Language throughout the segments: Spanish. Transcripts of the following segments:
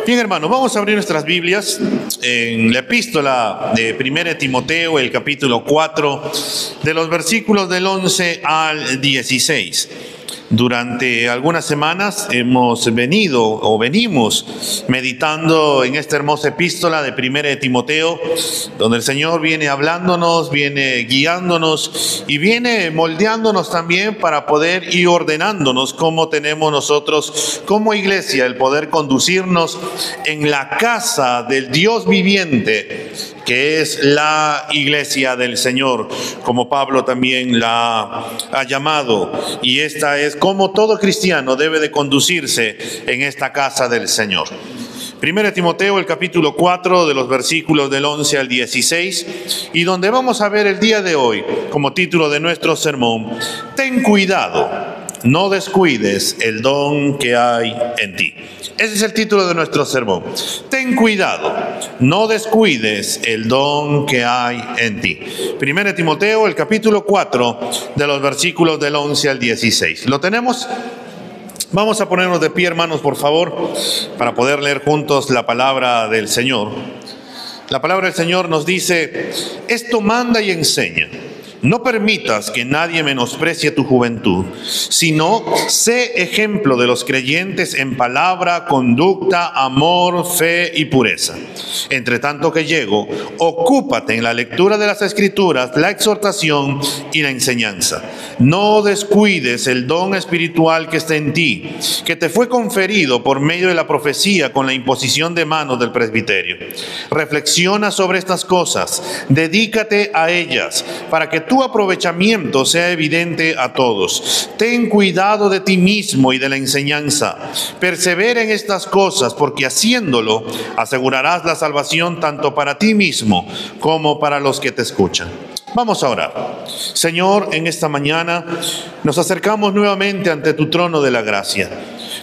Bien, hermanos, vamos a abrir nuestras Biblias en la epístola de 1 Timoteo, el capítulo 4, de los versículos del 11 al 16. Durante algunas semanas hemos venimos meditando en esta hermosa epístola de 1 Timoteo, donde el Señor viene hablándonos, viene guiándonos y viene moldeándonos también para poder ir ordenándonos cómo tenemos nosotros como iglesia el poder conducirnos en la casa del Dios viviente, que es la iglesia del Señor, como Pablo también la ha llamado, y esta es como todo cristiano debe de conducirse en esta casa del Señor. 1 Timoteo, el capítulo 4, de los versículos del 11 al 16, y donde vamos a ver el día de hoy, como título de nuestro sermón: ten cuidado, no descuides el don que hay en ti. Ese es el título de nuestro sermón. Ten cuidado, no descuides el don que hay en ti. 1 Timoteo, el capítulo 4, de los versículos del 11 al 16. ¿Lo tenemos? Vamos a ponernos de pie, hermanos, por favor, para poder leer juntos la palabra del Señor. La palabra del Señor nos dice: esto manda y enseña. No permitas que nadie menosprecie tu juventud, sino sé ejemplo de los creyentes en palabra, conducta, amor, fe y pureza. Entre tanto que llego, ocúpate en la lectura de las Escrituras, la exhortación y la enseñanza. No descuides el don espiritual que está en ti, que te fue conferido por medio de la profecía con la imposición de manos del presbiterio. Reflexiona sobre estas cosas, dedícate a ellas, para que tu aprovechamiento sea evidente a todos. Ten cuidado de ti mismo y de la enseñanza. Persevera en estas cosas, porque haciéndolo asegurarás la salvación tanto para ti mismo como para los que te escuchan. Vamos a orar. Señor, en esta mañana nos acercamos nuevamente ante tu trono de la gracia,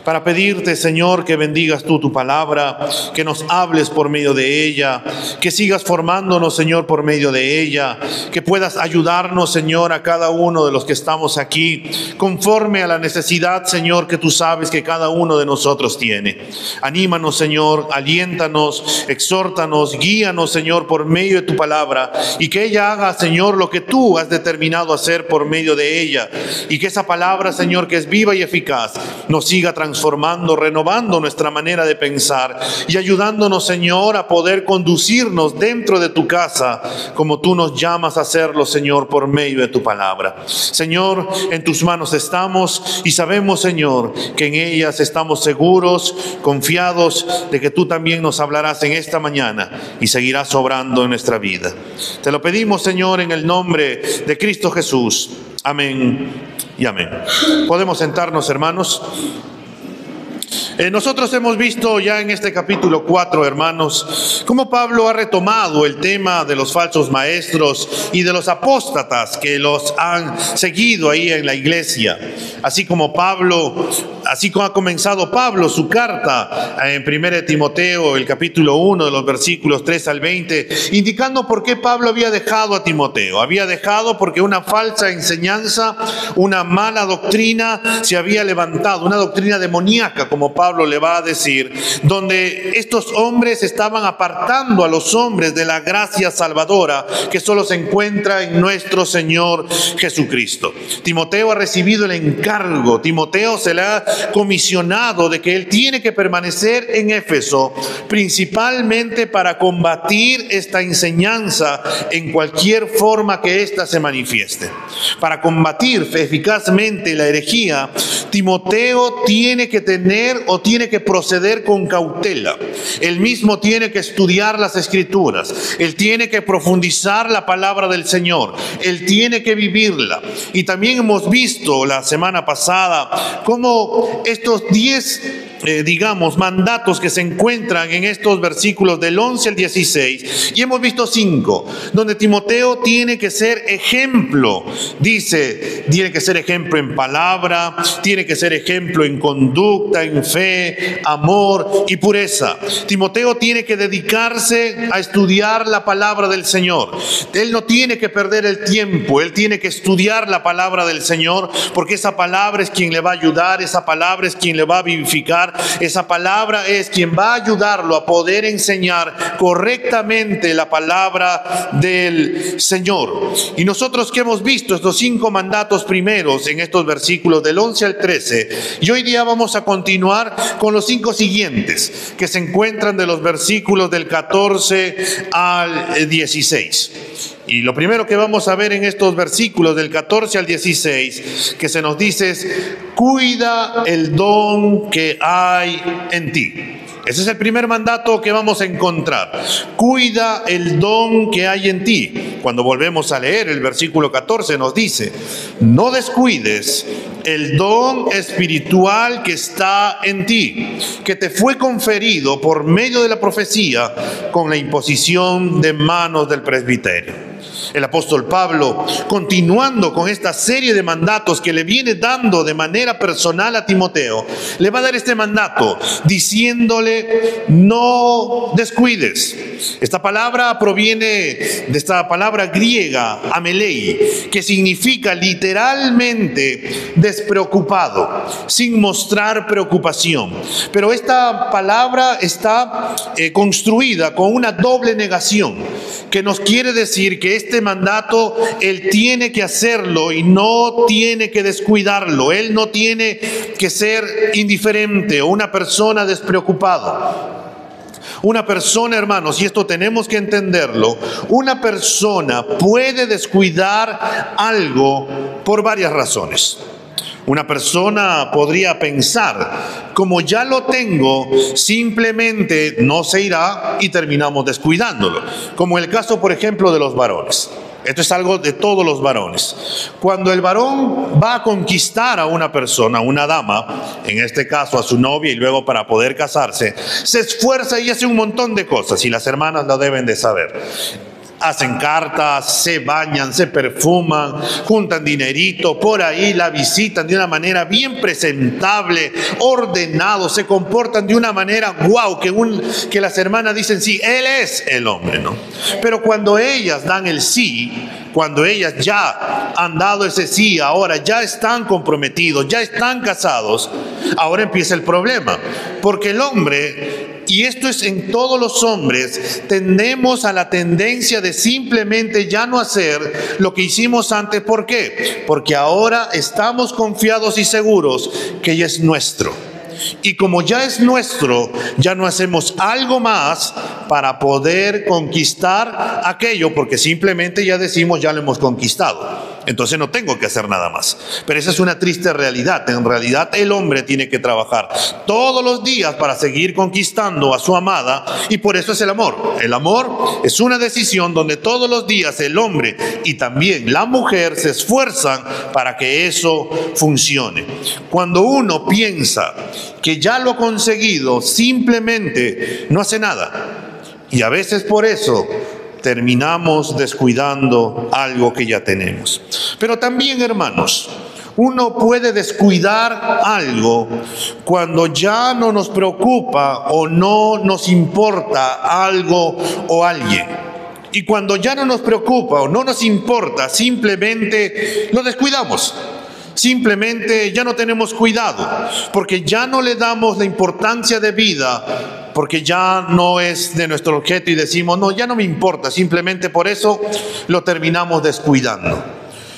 para pedirte, Señor, que bendigas tú tu palabra, que nos hables por medio de ella, que sigas formándonos, Señor, por medio de ella, que puedas ayudarnos, Señor, a cada uno de los que estamos aquí, conforme a la necesidad, Señor, que tú sabes que cada uno de nosotros tiene. Anímanos, Señor, aliéntanos, exhórtanos, guíanos, Señor, por medio de tu palabra, y que ella haga, Señor, lo que tú has determinado hacer por medio de ella, y que esa palabra, Señor, que es viva y eficaz, nos siga transformando, renovando nuestra manera de pensar y ayudándonos, Señor, a poder conducirnos dentro de tu casa como tú nos llamas a hacerlo, Señor, por medio de tu palabra. Señor, en tus manos estamos y sabemos, Señor, que en ellas estamos seguros, confiados de que tú también nos hablarás en esta mañana y seguirás obrando en nuestra vida. Te lo pedimos, Señor, en el nombre de Cristo Jesús. Amén y amén. Podemos sentarnos, hermanos. Nosotros hemos visto ya en este capítulo 4, hermanos, cómo Pablo ha retomado el tema de los falsos maestros y de los apóstatas que los han seguido ahí en la iglesia. Así como ha comenzado Pablo su carta en 1 Timoteo, el capítulo 1, de los versículos 3 al 20, indicando por qué Pablo había dejado a Timoteo. Había dejado porque una falsa enseñanza, una mala doctrina se había levantado, una doctrina demoníaca, como Pablo le va a decir, donde estos hombres estaban apartando a los hombres de la gracia salvadora que solo se encuentra en nuestro Señor Jesucristo. Timoteo ha recibido el encargo, Timoteo se le ha comisionado de que él tiene que permanecer en Éfeso, principalmente para combatir esta enseñanza en cualquier forma que ésta se manifieste. Para combatir eficazmente la herejía, Timoteo tiene que tener o tiene que proceder con cautela. Él mismo tiene que estudiar las Escrituras. Él tiene que profundizar la palabra del Señor. Él tiene que vivirla. Y también hemos visto la semana pasada cómo estos 10 mandatos que se encuentran en estos versículos del 11 al 16, y hemos visto 5, donde Timoteo tiene que ser ejemplo. Dice, tiene que ser ejemplo en palabra, tiene que ser ejemplo en conducta, en fe, amor y pureza. Timoteo tiene que dedicarse a estudiar la palabra del Señor. Él no tiene que perder el tiempo, él tiene que estudiar la palabra del Señor, porque esa palabra es quien le va a ayudar, esa palabra es quien le va a vivificar, esa palabra es quien va a ayudarlo a poder enseñar correctamente la palabra del Señor. Y nosotros que hemos visto estos 5 mandatos primeros en estos versículos del 11 al 13, y hoy día vamos a continuar con los 5 siguientes que se encuentran de los versículos del 14 al 16. Y lo primero que vamos a ver en estos versículos del 14 al 16, que se nos dice es: cuida el don que hay en ti. Ese es el primer mandato que vamos a encontrar. Cuida el don que hay en ti. Cuando volvemos a leer el versículo 14 nos dice: no descuides el don espiritual que está en ti, que te fue conferido por medio de la profecía con la imposición de manos del presbiterio. El apóstol Pablo, continuando con esta serie de mandatos que le viene dando de manera personal a Timoteo, le va a dar este mandato diciéndole: no descuides. Esta palabra proviene de esta palabra griega, amelei, que significa literalmente despreocupado, sin mostrar preocupación. Pero esta palabra está construida con una doble negación, que nos quiere decir que este mandato él tiene que hacerlo y no tiene que descuidarlo. Él no tiene que ser indiferente o una persona despreocupada. Una persona, hermanos, y esto tenemos que entenderlo, una persona puede descuidar algo por varias razones. Una persona podría pensar: como ya lo tengo, simplemente no se irá y terminamos descuidándolo. Como el caso, por ejemplo, de los varones. Esto es algo de todos los varones. Cuando el varón va a conquistar a una persona, una dama, en este caso a su novia, y luego para poder casarse, se esfuerza y hace un montón de cosas, y las hermanas lo deben de saber. Hacen cartas, se bañan, se perfuman, juntan dinerito, por ahí la visitan de una manera bien presentable, ordenado, se comportan de una manera wow, que las hermanas dicen: sí, él es el hombre, ¿no? Pero cuando ellas dan el sí, cuando ellas ya han dado ese sí, ahora ya están comprometidos, ya están casados, ahora empieza el problema, porque el hombre, y esto es en todos los hombres, tendemos a la tendencia de simplemente ya no hacer lo que hicimos antes. ¿Por qué? Porque ahora estamos confiados y seguros que ya es nuestro. Y como ya es nuestro, ya no hacemos algo más para poder conquistar aquello, porque simplemente ya decimos: ya lo hemos conquistado, entonces no tengo que hacer nada más. Pero esa es una triste realidad. En realidad el hombre tiene que trabajar todos los días para seguir conquistando a su amada, y por eso es el amor. El amor es una decisión donde todos los días el hombre y también la mujer se esfuerzan para que eso funcione. Cuando uno piensa que ya lo ha conseguido, simplemente no hace nada, y a veces por eso terminamos descuidando algo que ya tenemos. Pero también, hermanos, uno puede descuidar algo cuando ya no nos preocupa o no nos importa algo o alguien. Y cuando ya no nos preocupa o no nos importa, simplemente lo descuidamos. Simplemente ya no tenemos cuidado, porque ya no le damos la importancia de vida, porque ya no es de nuestro objeto y decimos: no, ya no me importa, simplemente por eso lo terminamos descuidando.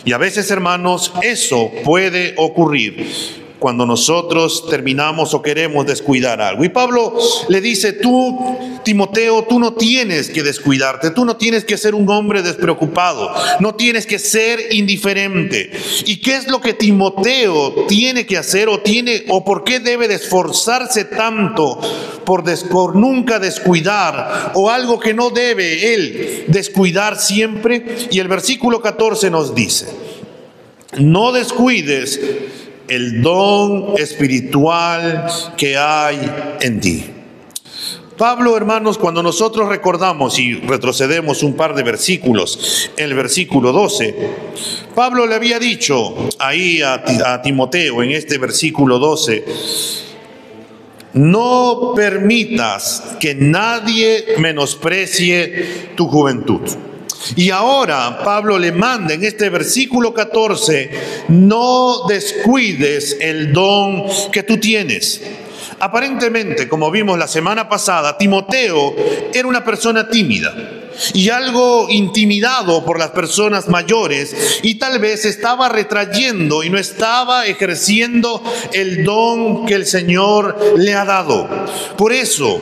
Y a veces, hermanos, eso puede ocurrir cuando nosotros terminamos o queremos descuidar algo. Y Pablo le dice: tú, Timoteo, tú no tienes que descuidarte, tú no tienes que ser un hombre despreocupado, no tienes que ser indiferente. ¿Y qué es lo que Timoteo tiene que hacer o por qué debe de esforzarse tanto por nunca descuidar, o algo que no debe él descuidar siempre? Y el versículo 14 nos dice: no descuides el don espiritual que hay en ti. Pablo, hermanos, cuando nosotros recordamos y retrocedemos un par de versículos, el versículo 12, Pablo le había dicho ahí a Timoteo en este versículo 12: no permitas que nadie menosprecie tu juventud. Y ahora Pablo le manda en este versículo 14: no descuides el don que tú tienes. Aparentemente, como vimos la semana pasada, Timoteo era una persona tímida y algo intimidado por las personas mayores, y tal vez estaba retrayendo y no estaba ejerciendo el don que el Señor le ha dado. Por eso,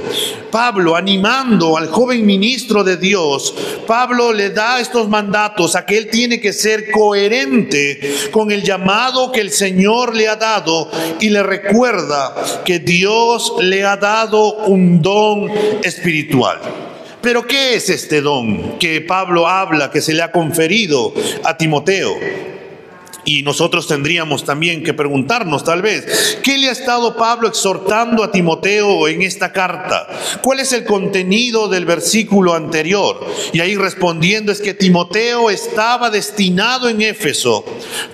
Pablo, animando al joven ministro de Dios, Pablo le da estos mandatos a que él tiene que ser coherente con el llamado que el Señor le ha dado, y le recuerda que Dios le ha dado un don espiritual. Pero ¿qué es este don que Pablo habla que se le ha conferido a Timoteo? Y nosotros tendríamos también que preguntarnos tal vez, ¿qué le ha estado Pablo exhortando a Timoteo en esta carta? ¿Cuál es el contenido del versículo anterior? Y ahí respondiendo es que Timoteo estaba destinado en Éfeso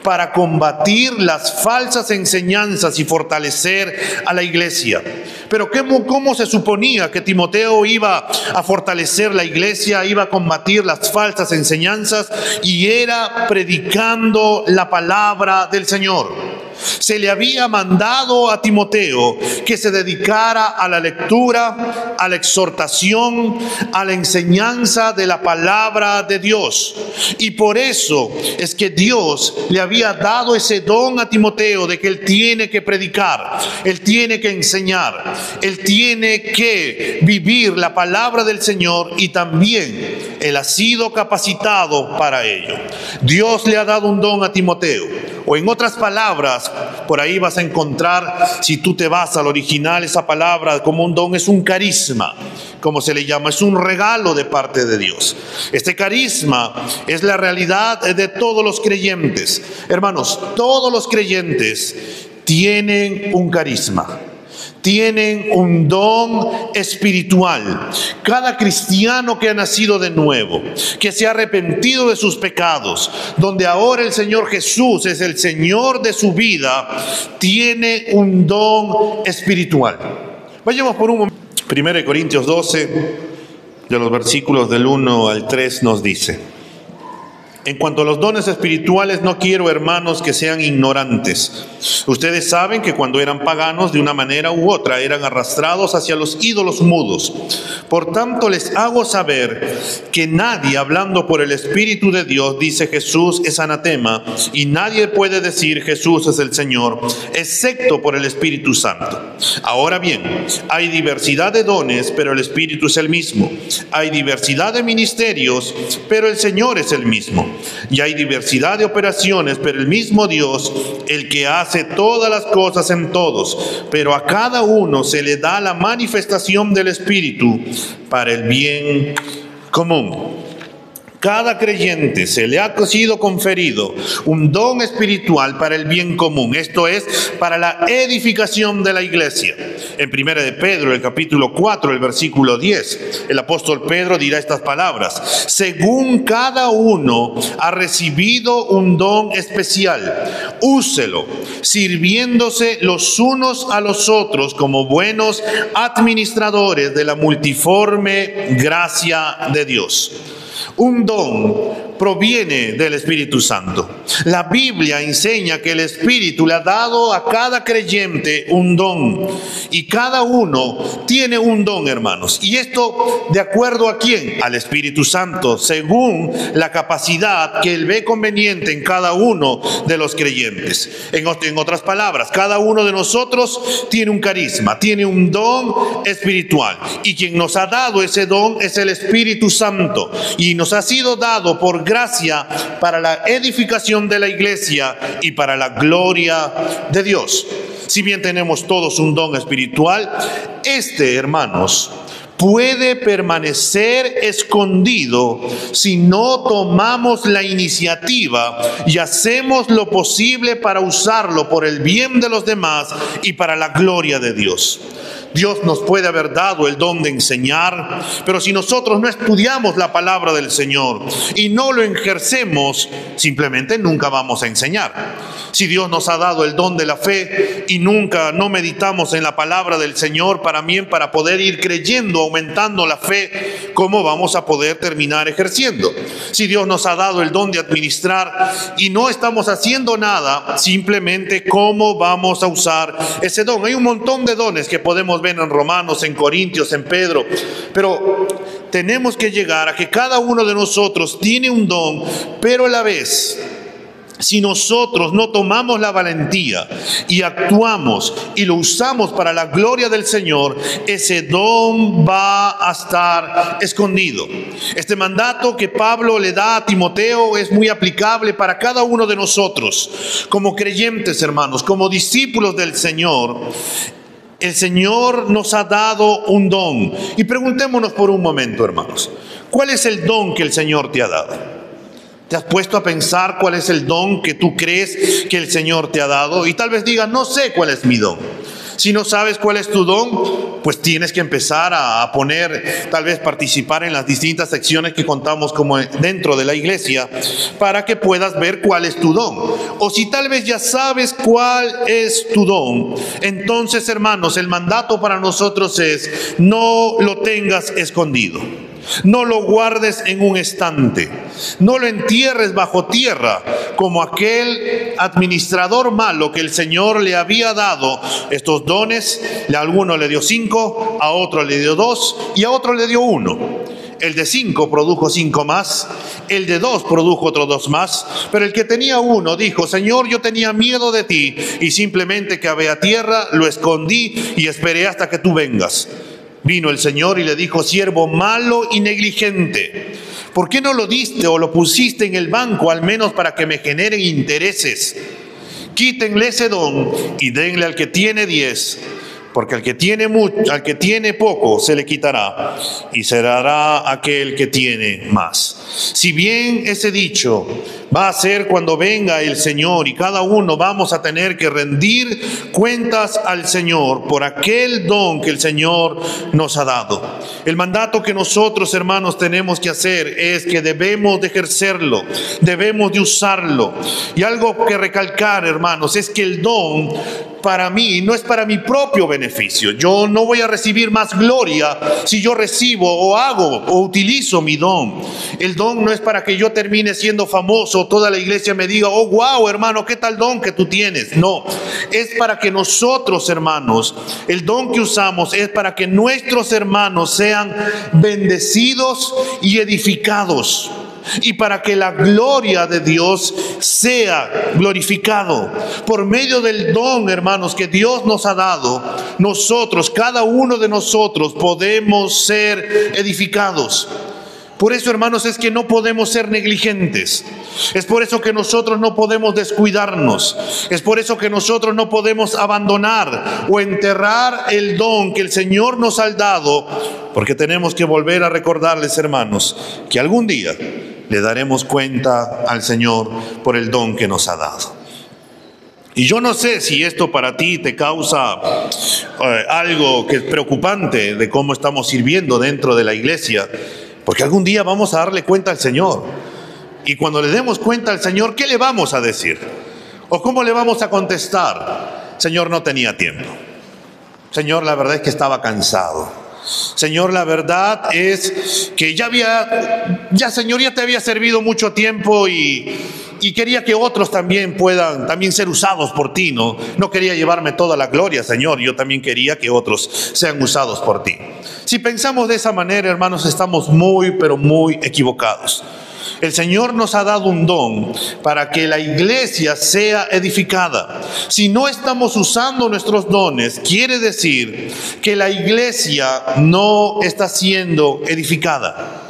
para combatir las falsas enseñanzas y fortalecer a la iglesia. Pero ¿cómo se suponía que Timoteo iba a fortalecer la iglesia, iba a combatir las falsas enseñanzas? Y era predicando la palabra del Señor. Se le había mandado a Timoteo que se dedicara a la lectura, a la exhortación, a la enseñanza de la palabra de Dios. Y por eso es que Dios le había dado ese don a Timoteo de que él tiene que predicar, él tiene que enseñar, él tiene que vivir la palabra del Señor, y también él ha sido capacitado para ello. Dios le ha dado un don a Timoteo, o en otras palabras, por ahí vas a encontrar, si tú te vas al original, esa palabra como un don es un carisma, como se le llama, es un regalo de parte de Dios. Este carisma es la realidad de todos los creyentes. Hermanos, todos los creyentes tienen un carisma, tienen un don espiritual. Cada cristiano que ha nacido de nuevo, que se ha arrepentido de sus pecados, donde ahora el Señor Jesús es el Señor de su vida, tiene un don espiritual. Vayamos por un momento. 1 Corintios 12, de los versículos del 1 al 3 nos dice: en cuanto a los dones espirituales, no quiero, hermanos, que sean ignorantes. Ustedes saben que cuando eran paganos, de una manera u otra, eran arrastrados hacia los ídolos mudos. Por tanto, les hago saber que nadie, hablando por el Espíritu de Dios, dice Jesús es anatema, y nadie puede decir Jesús es el Señor, excepto por el Espíritu Santo. Ahora bien, hay diversidad de dones, pero el Espíritu es el mismo. Hay diversidad de ministerios, pero el Señor es el mismo. Y hay diversidad de operaciones, pero el mismo Dios, el que hace todas las cosas en todos. Pero a cada uno se le da la manifestación del Espíritu para el bien común. Cada creyente se le ha sido conferido un don espiritual para el bien común. Esto es, para la edificación de la iglesia. En 1 de Pedro, el capítulo 4, el versículo 10, el apóstol Pedro dirá estas palabras: según cada uno ha recibido un don especial, úselo, sirviéndose los unos a los otros como buenos administradores de la multiforme gracia de Dios. Un don proviene del Espíritu Santo. La Biblia enseña que el Espíritu le ha dado a cada creyente un don, y cada uno tiene un don, hermanos. Y esto, ¿de acuerdo a quién? Al Espíritu Santo, según la capacidad que Él ve conveniente en cada uno de los creyentes. En otras palabras, cada uno de nosotros tiene un carisma, tiene un don espiritual, y quien nos ha dado ese don es el Espíritu Santo, y nos ha sido dado por gracia para la edificación de la iglesia y para la gloria de Dios. Si bien tenemos todos un don espiritual, hermanos, puede permanecer escondido si no tomamos la iniciativa y hacemos lo posible para usarlo por el bien de los demás y para la gloria de Dios. Dios nos puede haber dado el don de enseñar, pero si nosotros no estudiamos la palabra del Señor y no lo ejercemos, simplemente nunca vamos a enseñar. Si Dios nos ha dado el don de la fe y no meditamos en la palabra del Señor para poder ir creyendo, aumentando la fe, ¿cómo vamos a poder terminar ejerciendo? Si Dios nos ha dado el don de administrar y no estamos haciendo nada, simplemente ¿cómo vamos a usar ese don? Hay un montón de dones que podemos ver en Romanos, en Corintios, en Pedro, pero tenemos que llegar a que cada uno de nosotros tiene un don, pero a la vez, si nosotros no tomamos la valentía y actuamos y lo usamos para la gloria del Señor, ese don va a estar escondido. Este mandato que Pablo le da a Timoteo es muy aplicable para cada uno de nosotros. Como creyentes, hermanos, como discípulos del Señor, el Señor nos ha dado un don. Y preguntémonos por un momento, hermanos, ¿cuál es el don que el Señor te ha dado? ¿Te has puesto a pensar cuál es el don que tú crees que el Señor te ha dado? Y tal vez digas, no sé cuál es mi don. Si no sabes cuál es tu don, pues tienes que empezar a tal vez participar en las distintas secciones que contamos como dentro de la iglesia, para que puedas ver cuál es tu don. O si tal vez ya sabes cuál es tu don, entonces, hermanos, el mandato para nosotros es: no lo tengas escondido. No lo guardes en un estante, no lo entierres bajo tierra como aquel administrador malo que el Señor le había dado estos dones. A alguno le dio 5, a otro le dio 2 y a otro le dio 1. El de 5 produjo 5 más, el de 2 produjo otros 2 más, pero el que tenía 1 dijo: Señor, yo tenía miedo de ti y simplemente cavé a tierra, lo escondí y esperé hasta que tú vengas. Vino el Señor y le dijo: siervo malo y negligente, ¿por qué no lo diste o lo pusiste en el banco, al menos para que me generen intereses? Quítenle ese don y denle al que tiene 10, porque al que tiene poco se le quitará y se dará aquel que tiene más. Si bien ese dicho va a ser cuando venga el Señor y cada uno vamos a tener que rendir cuentas al Señor por aquel don que el Señor nos ha dado. El mandato que nosotros, hermanos, tenemos que hacer es que debemos de ejercerlo, debemos de usarlo. Y algo que recalcar, hermanos, es que el don para mí no es para mi propio beneficio. Yo no voy a recibir más gloria si yo recibo o hago o utilizo mi don. El don no es para que yo termine siendo famoso, toda la iglesia me diga: oh, wow, hermano, qué tal don que tú tienes. No, es para que nosotros, hermanos, el don que usamos es para que nuestros hermanos sean bendecidos y edificados, y para que la gloria de Dios sea glorificado. Por medio del don, hermanos, que Dios nos ha dado, nosotros, cada uno de nosotros, podemos ser edificados. Por eso, hermanos, es que no podemos ser negligentes. Es por eso que nosotros no podemos descuidarnos. Es por eso que nosotros no podemos abandonar o enterrar el don que el Señor nos ha dado, porque tenemos que volver a recordarles, hermanos, que algún día le daremos cuenta al Señor por el don que nos ha dado. Y yo no sé si esto para ti te causa algo que es preocupante de cómo estamos sirviendo dentro de la iglesia, porque algún día vamos a darle cuenta al Señor. Y cuando le demos cuenta al Señor, ¿qué le vamos a decir? ¿O cómo le vamos a contestar? Señor, no tenía tiempo. Señor, la verdad es que estaba cansado. Señor, la verdad es que Señor, ya te había servido mucho tiempo y quería que otros también puedan ser usados por ti, ¿no? No quería llevarme toda la gloria, Señor. Yo también quería que otros sean usados por ti. Si pensamos de esa manera, hermanos, estamos muy, pero muy equivocados. El Señor nos ha dado un don para que la iglesia sea edificada. Si no estamos usando nuestros dones, quiere decir que la iglesia no está siendo edificada,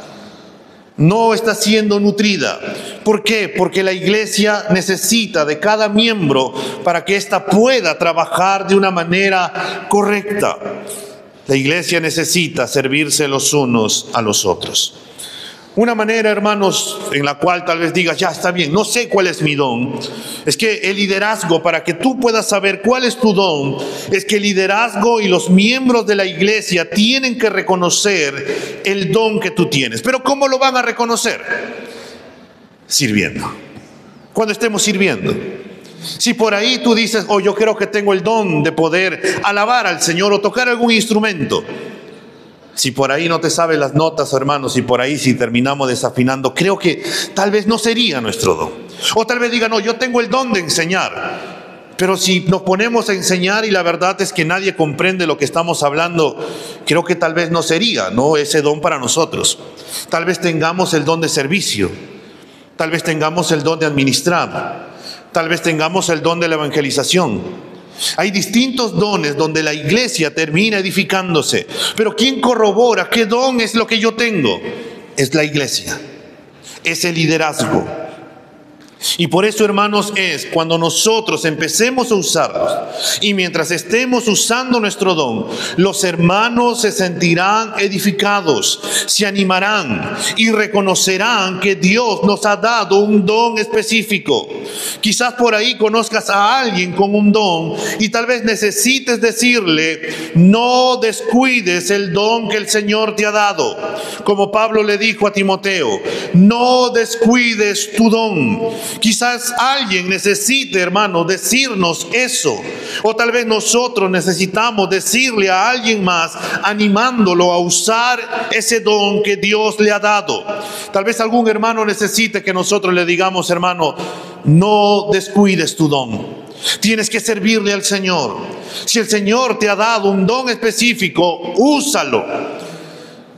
no está siendo nutrida. ¿Por qué? Porque la iglesia necesita de cada miembro para que ésta pueda trabajar de una manera correcta. La iglesia necesita servirse los unos a los otros. Una manera, hermanos, en la cual tal vez digas, ya está bien, no sé cuál es mi don, es que el liderazgo, para que tú puedas saber cuál es tu don, es que el liderazgo y los miembros de la iglesia tienen que reconocer el don que tú tienes. Pero ¿cómo lo van a reconocer? Sirviendo. Cuando estemos sirviendo. Si por ahí tú dices, oh, yo creo que tengo el don de poder alabar al Señor o tocar algún instrumento. Si por ahí no te sabes las notas, hermanos, y por ahí si terminamos desafinando, creo que tal vez no sería nuestro don. O tal vez diga, no, yo tengo el don de enseñar. Pero si nos ponemos a enseñar y la verdad es que nadie comprende lo que estamos hablando, creo que tal vez no sería, ¿no?, ese don para nosotros. Tal vez tengamos el don de servicio. Tal vez tengamos el don de administrar. Tal vez tengamos el don de la evangelización. Hay distintos dones donde la iglesia termina edificándose. Pero ¿quién corrobora qué don es lo que yo tengo? Es la iglesia. Es el liderazgo. Y por eso, hermanos, es cuando nosotros empecemos a usarlos y mientras estemos usando nuestro don, los hermanos se sentirán edificados, se animarán y reconocerán que Dios nos ha dado un don específico. Quizás por ahí conozcas a alguien con un don y tal vez necesites decirle, no descuides el don que el Señor te ha dado. Como Pablo le dijo a Timoteo, no descuides tu don. Quizás alguien necesite, hermano, decirnos eso. O tal vez nosotros necesitamos decirle a alguien más, animándolo a usar ese don que Dios le ha dado. Tal vez algún hermano necesite que nosotros le digamos, hermano, no descuides tu don. Tienes que servirle al Señor. Si el Señor te ha dado un don específico, úsalo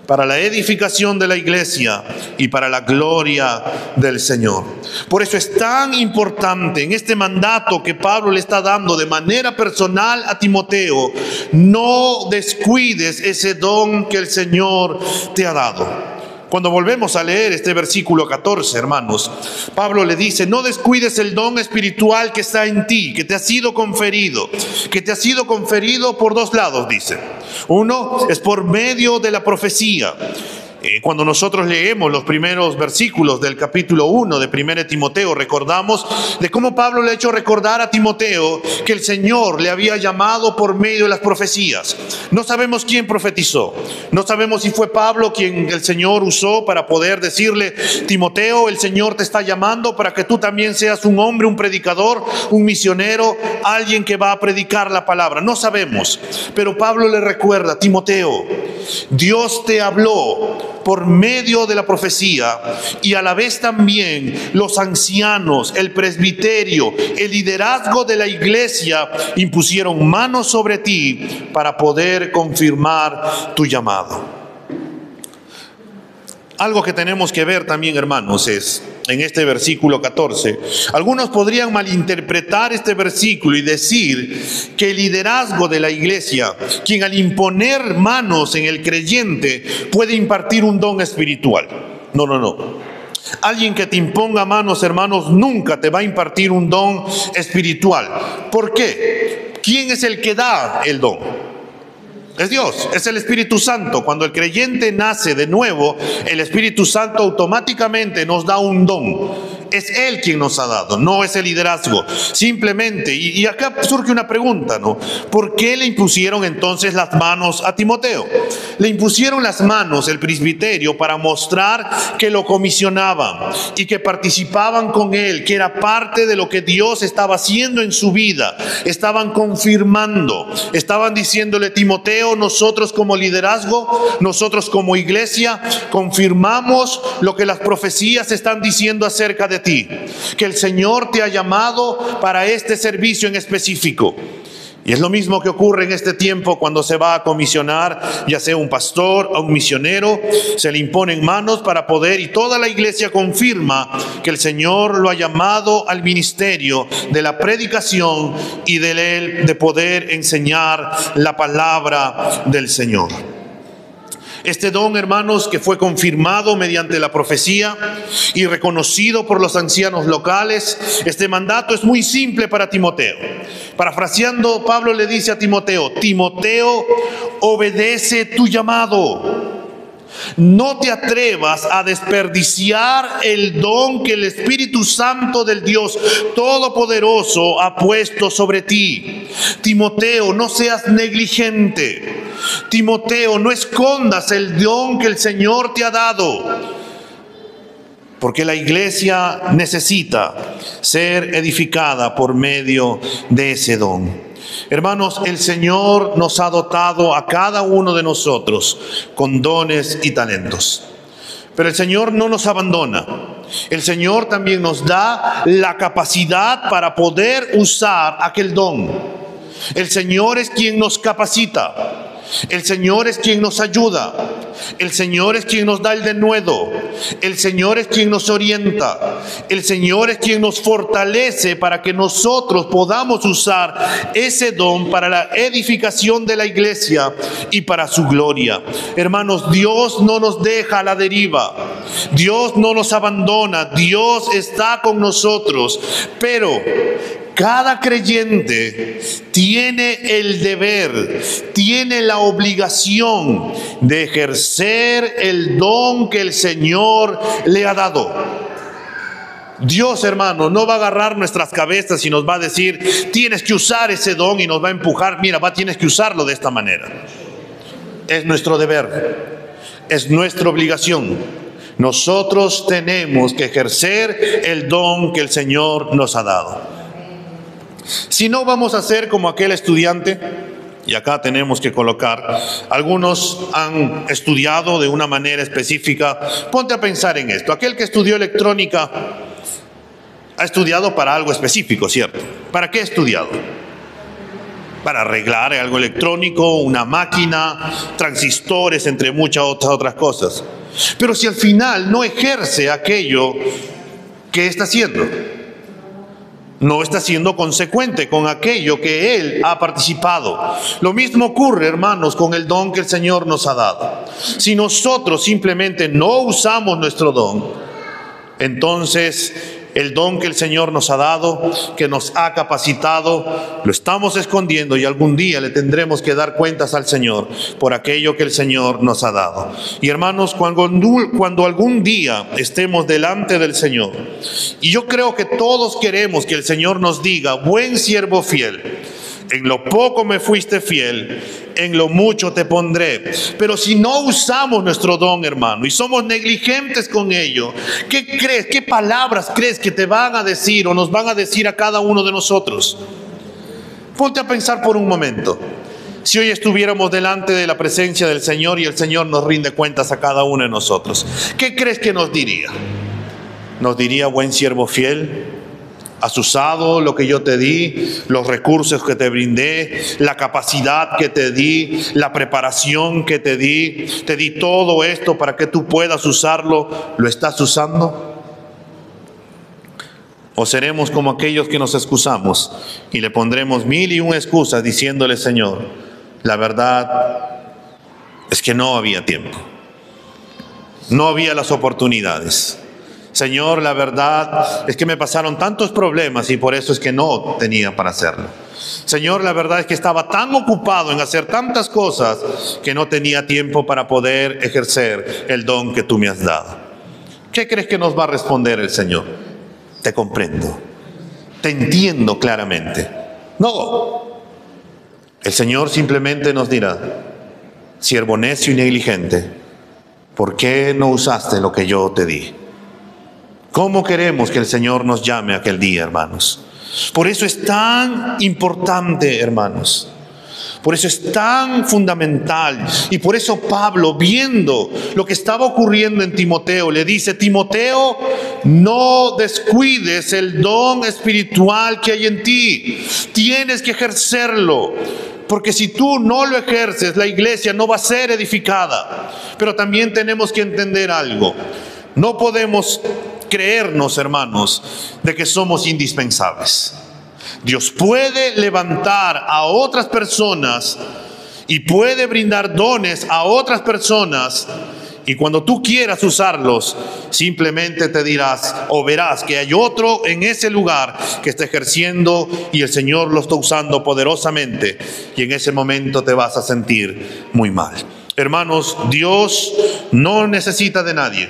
para la edificación de la iglesia y para la gloria del Señor. Por eso es tan importante en este mandato que Pablo le está dando de manera personal a Timoteo, no descuides ese don que el Señor te ha dado. Cuando volvemos a leer este versículo 14, hermanos, Pablo le dice, no descuides el don espiritual que está en ti, que te ha sido conferido por dos lados, dice. Uno es por medio de la profecía. Cuando nosotros leemos los primeros versículos del capítulo 1 de 1 Timoteo, recordamos de cómo Pablo le ha hecho recordar a Timoteo que el Señor le había llamado por medio de las profecías. No sabemos quién profetizó, no sabemos si fue Pablo quien el Señor usó para poder decirle, Timoteo, el Señor te está llamando para que tú también seas un hombre, un predicador, un misionero, alguien que va a predicar la palabra. No sabemos, pero Pablo le recuerda, Timoteo, Dios te habló por medio de la profecía y a la vez también los ancianos, el presbiterio, el liderazgo de la iglesia impusieron manos sobre ti para poder confirmar tu llamado. Algo que tenemos que ver también, hermanos, es en este versículo 14. Algunos podrían malinterpretar este versículo y decir que el liderazgo de la iglesia, quien al imponer manos en el creyente puede impartir un don espiritual. No. Alguien que te imponga manos, hermanos, nunca te va a impartir un don espiritual. ¿Por qué? ¿Quién es el que da el don? Es Dios, es el Espíritu Santo. Cuando el creyente nace de nuevo, el Espíritu Santo automáticamente nos da un don. Es Él quien nos ha dado, no es el liderazgo. Simplemente, y acá surge una pregunta, ¿no? ¿Por qué le impusieron entonces las manos a Timoteo? Le impusieron las manos, el presbiterio, para mostrar que lo comisionaban y que participaban con él, que era parte de lo que Dios estaba haciendo en su vida. Estaban confirmando, estaban diciéndole, Timoteo, nosotros como liderazgo, nosotros como iglesia, confirmamos lo que las profecías están diciendo acerca de ti, que el Señor te ha llamado para este servicio en específico. Y es lo mismo que ocurre en este tiempo cuando se va a comisionar, ya sea un pastor o un misionero, se le imponen manos para poder, y toda la iglesia confirma que el Señor lo ha llamado al ministerio de la predicación y de poder enseñar la palabra del Señor. Este don, hermanos, que fue confirmado mediante la profecía y reconocido por los ancianos locales, este mandato es muy simple para Timoteo. Parafraseando, Pablo le dice a Timoteo, Timoteo, obedece tu llamado. No te atrevas a desperdiciar el don que el Espíritu Santo del Dios Todopoderoso ha puesto sobre ti. Timoteo, no seas negligente. Timoteo, no escondas el don que el Señor te ha dado, porque la iglesia necesita ser edificada por medio de ese don. Hermanos, el Señor nos ha dotado a cada uno de nosotros con dones y talentos. Pero el Señor no nos abandona. El Señor también nos da la capacidad para poder usar aquel don. El Señor es quien nos capacita. El Señor es quien nos ayuda. El Señor es quien nos da el denuedo. El Señor es quien nos orienta. El Señor es quien nos fortalece para que nosotros podamos usar ese don para la edificación de la iglesia y para su gloria. Hermanos, Dios no nos deja a la deriva. Dios no nos abandona. Dios está con nosotros. Pero cada creyente tiene el deber, tiene la obligación de ejercer el don que el Señor le ha dado. Dios, hermano, no va a agarrar nuestras cabezas y nos va a decir, tienes que usar ese don, y nos va a empujar, mira, tienes que usarlo de esta manera. Es nuestro deber, es nuestra obligación. Nosotros tenemos que ejercer el don que el Señor nos ha dado. Si no, vamos a ser como aquel estudiante, y acá tenemos que colocar, algunos han estudiado de una manera específica. Ponte a pensar en esto. Aquel que estudió electrónica ha estudiado para algo específico, ¿cierto? ¿Para qué ha estudiado? Para arreglar algo electrónico, una máquina, transistores, entre muchas otras cosas. Pero si al final no ejerce aquello que está haciendo, no está siendo consecuente con aquello que él ha participado. Lo mismo ocurre, hermanos, con el don que el Señor nos ha dado. Si nosotros simplemente no usamos nuestro don, entonces el don que el Señor nos ha dado, que nos ha capacitado, lo estamos escondiendo, y algún día le tendremos que dar cuentas al Señor por aquello que el Señor nos ha dado. Y hermanos, cuando algún día estemos delante del Señor, y yo creo que todos queremos que el Señor nos diga, buen siervo fiel, en lo poco me fuiste fiel, en lo mucho te pondré. Pero si no usamos nuestro don, hermano, y somos negligentes con ello, ¿qué crees? ¿Qué palabras crees que te van a decir o nos van a decir a cada uno de nosotros? Ponte a pensar por un momento. Si hoy estuviéramos delante de la presencia del Señor y el Señor nos rinde cuentas a cada uno de nosotros, ¿qué crees que nos diría? Nos diría, buen siervo fiel, has usado lo que yo te di, los recursos que te brindé, la capacidad que te di, la preparación que te di todo esto para que tú puedas usarlo. ¿Lo estás usando? ¿O seremos como aquellos que nos excusamos y le pondremos 1001 excusas diciéndole, Señor, la verdad es que no había tiempo, no había las oportunidades? Señor, la verdad es que me pasaron tantos problemas y por eso es que no tenía para hacerlo. Señor, la verdad es que estaba tan ocupado en hacer tantas cosas que no tenía tiempo para poder ejercer el don que tú me has dado. ¿Qué crees que nos va a responder el Señor? Te comprendo, te entiendo claramente. No, el Señor simplemente nos dirá, siervo necio y negligente, ¿por qué no usaste lo que yo te di? ¿Cómo queremos que el Señor nos llame aquel día, hermanos? Por eso es tan importante, hermanos. Por eso es tan fundamental. Y por eso Pablo, viendo lo que estaba ocurriendo en Timoteo, le dice, Timoteo, no descuides el don espiritual que hay en ti. Tienes que ejercerlo. Porque si tú no lo ejerces, la iglesia no va a ser edificada. Pero también tenemos que entender algo. No podemos creernos, hermanos, de que somos indispensables. Dios puede levantar a otras personas y puede brindar dones a otras personas, y cuando tú quieras usarlos, simplemente te dirás o verás que hay otro en ese lugar que está ejerciendo y el Señor lo está usando poderosamente, y en ese momento te vas a sentir muy mal. Hermanos, Dios no necesita de nadie,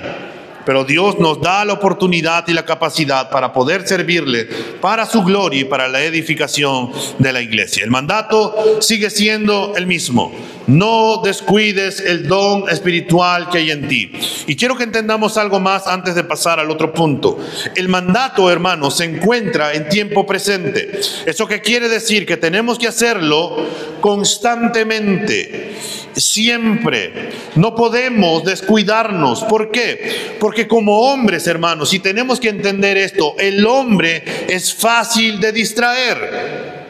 pero Dios nos da la oportunidad y la capacidad para poder servirle para su gloria y para la edificación de la iglesia. El mandato sigue siendo el mismo: no descuides el don espiritual que hay en ti. Y quiero que entendamos algo más antes de pasar al otro punto. El mandato, hermanos, se encuentra en tiempo presente. ¿Eso qué quiere decir? Que tenemos que hacerlo constantemente, siempre. No podemos descuidarnos. ¿Por qué? Porque como hombres, hermanos, y tenemos que entender esto, el hombre es fácil de distraer.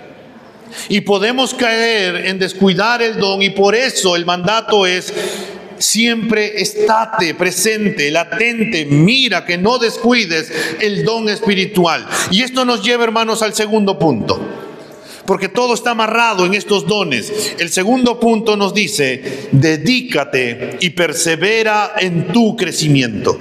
Y podemos caer en descuidar el don, y por eso el mandato es: siempre estate presente, latente, mira que no descuides el don espiritual. Y esto nos lleva, hermanos, al segundo punto, porque todo está amarrado en estos dones. El segundo punto nos dice: dedícate y persevera en tu crecimiento.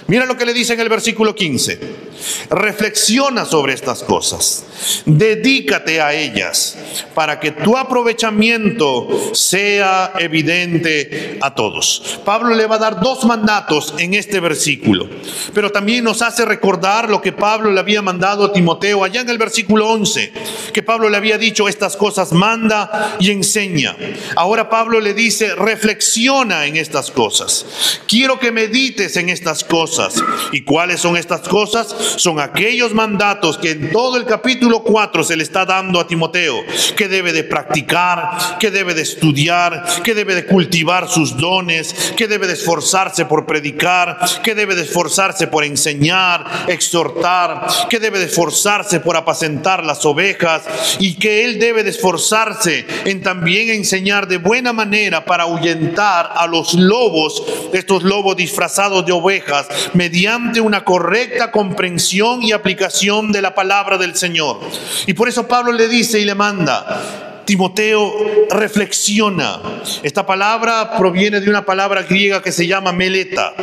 Mira lo que le dice en el versículo 15. Reflexiona sobre estas cosas, dedícate a ellas, para que tu aprovechamiento sea evidente a todos. Pablo le va a dar dos mandatos en este versículo, pero también nos hace recordar lo que Pablo le había mandado a Timoteo allá en el versículo 11, que Pablo le había dicho: estas cosas manda y enseña. Ahora Pablo le dice: reflexiona en estas cosas. Quiero que medites en estas cosas. ¿Y cuáles son estas cosas? Son aquellos mandatos que en todo el capítulo 4 se le está dando a Timoteo, que debe de practicar, que debe de estudiar, que debe de cultivar sus dones, que debe de esforzarse por predicar, que debe de esforzarse por enseñar, exhortar, que debe de esforzarse por apacentar las ovejas, y que él debe de esforzarse en también enseñar de buena manera para ahuyentar a los lobos, estos lobos disfrazados de ovejas, mediante una correcta comprensión y aplicación de la palabra del Señor. Y por eso Pablo le dice y le manda: Timoteo, reflexiona. Esta palabra proviene de una palabra griega que se llama meleta,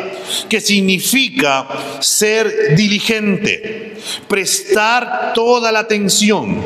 que significa ser diligente, prestar toda la atención,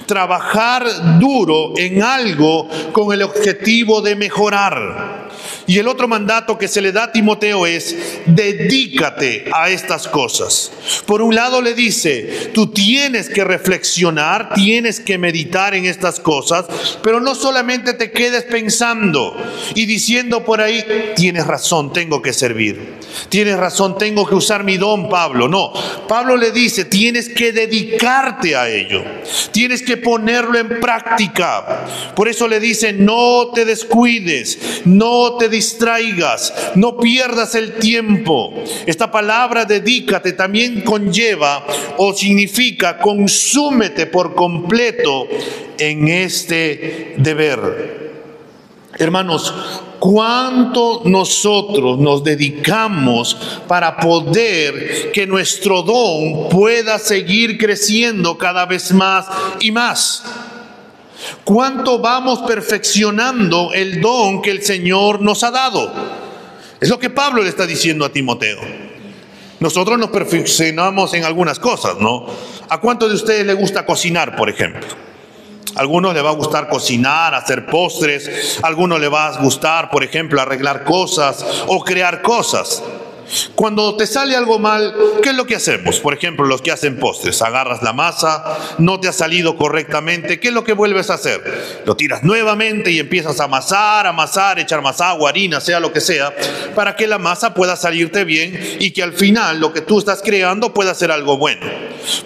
trabajar duro en algo con el objetivo de mejorar. Y el otro mandato que se le da a Timoteo es: dedícate a estas cosas. Por un lado le dice: tú tienes que reflexionar, tienes que meditar en estas cosas, pero no solamente te quedes pensando y diciendo por ahí: tienes razón, tengo que servir. Tienes razón, tengo que usar mi don, Pablo. No, Pablo le dice: tienes que dedicarte a ello. Tienes que ponerlo en práctica. Por eso le dice: no te descuides, no te distraigas, no pierdas el tiempo. Esta palabra dedícate también conlleva o significa consúmete por completo en este deber. Hermanos, ¿cuánto nosotros nos dedicamos para poder que nuestro don pueda seguir creciendo cada vez más y más? ¿Cuánto vamos perfeccionando el don que el Señor nos ha dado? Es lo que Pablo le está diciendo a Timoteo. Nosotros nos perfeccionamos en algunas cosas, ¿no? ¿A cuántos de ustedes les gusta cocinar, por ejemplo? A algunos les va a gustar cocinar, hacer postres. A algunos les va a gustar, por ejemplo, arreglar cosas o crear cosas. Cuando te sale algo mal, ¿qué es lo que hacemos? Por ejemplo, los que hacen postres: agarras la masa, no te ha salido correctamente, ¿qué es lo que vuelves a hacer? Lo tiras nuevamente y empiezas a amasar, echar más agua, harina, sea lo que sea, para que la masa pueda salirte bien y que al final lo que tú estás creando pueda ser algo bueno.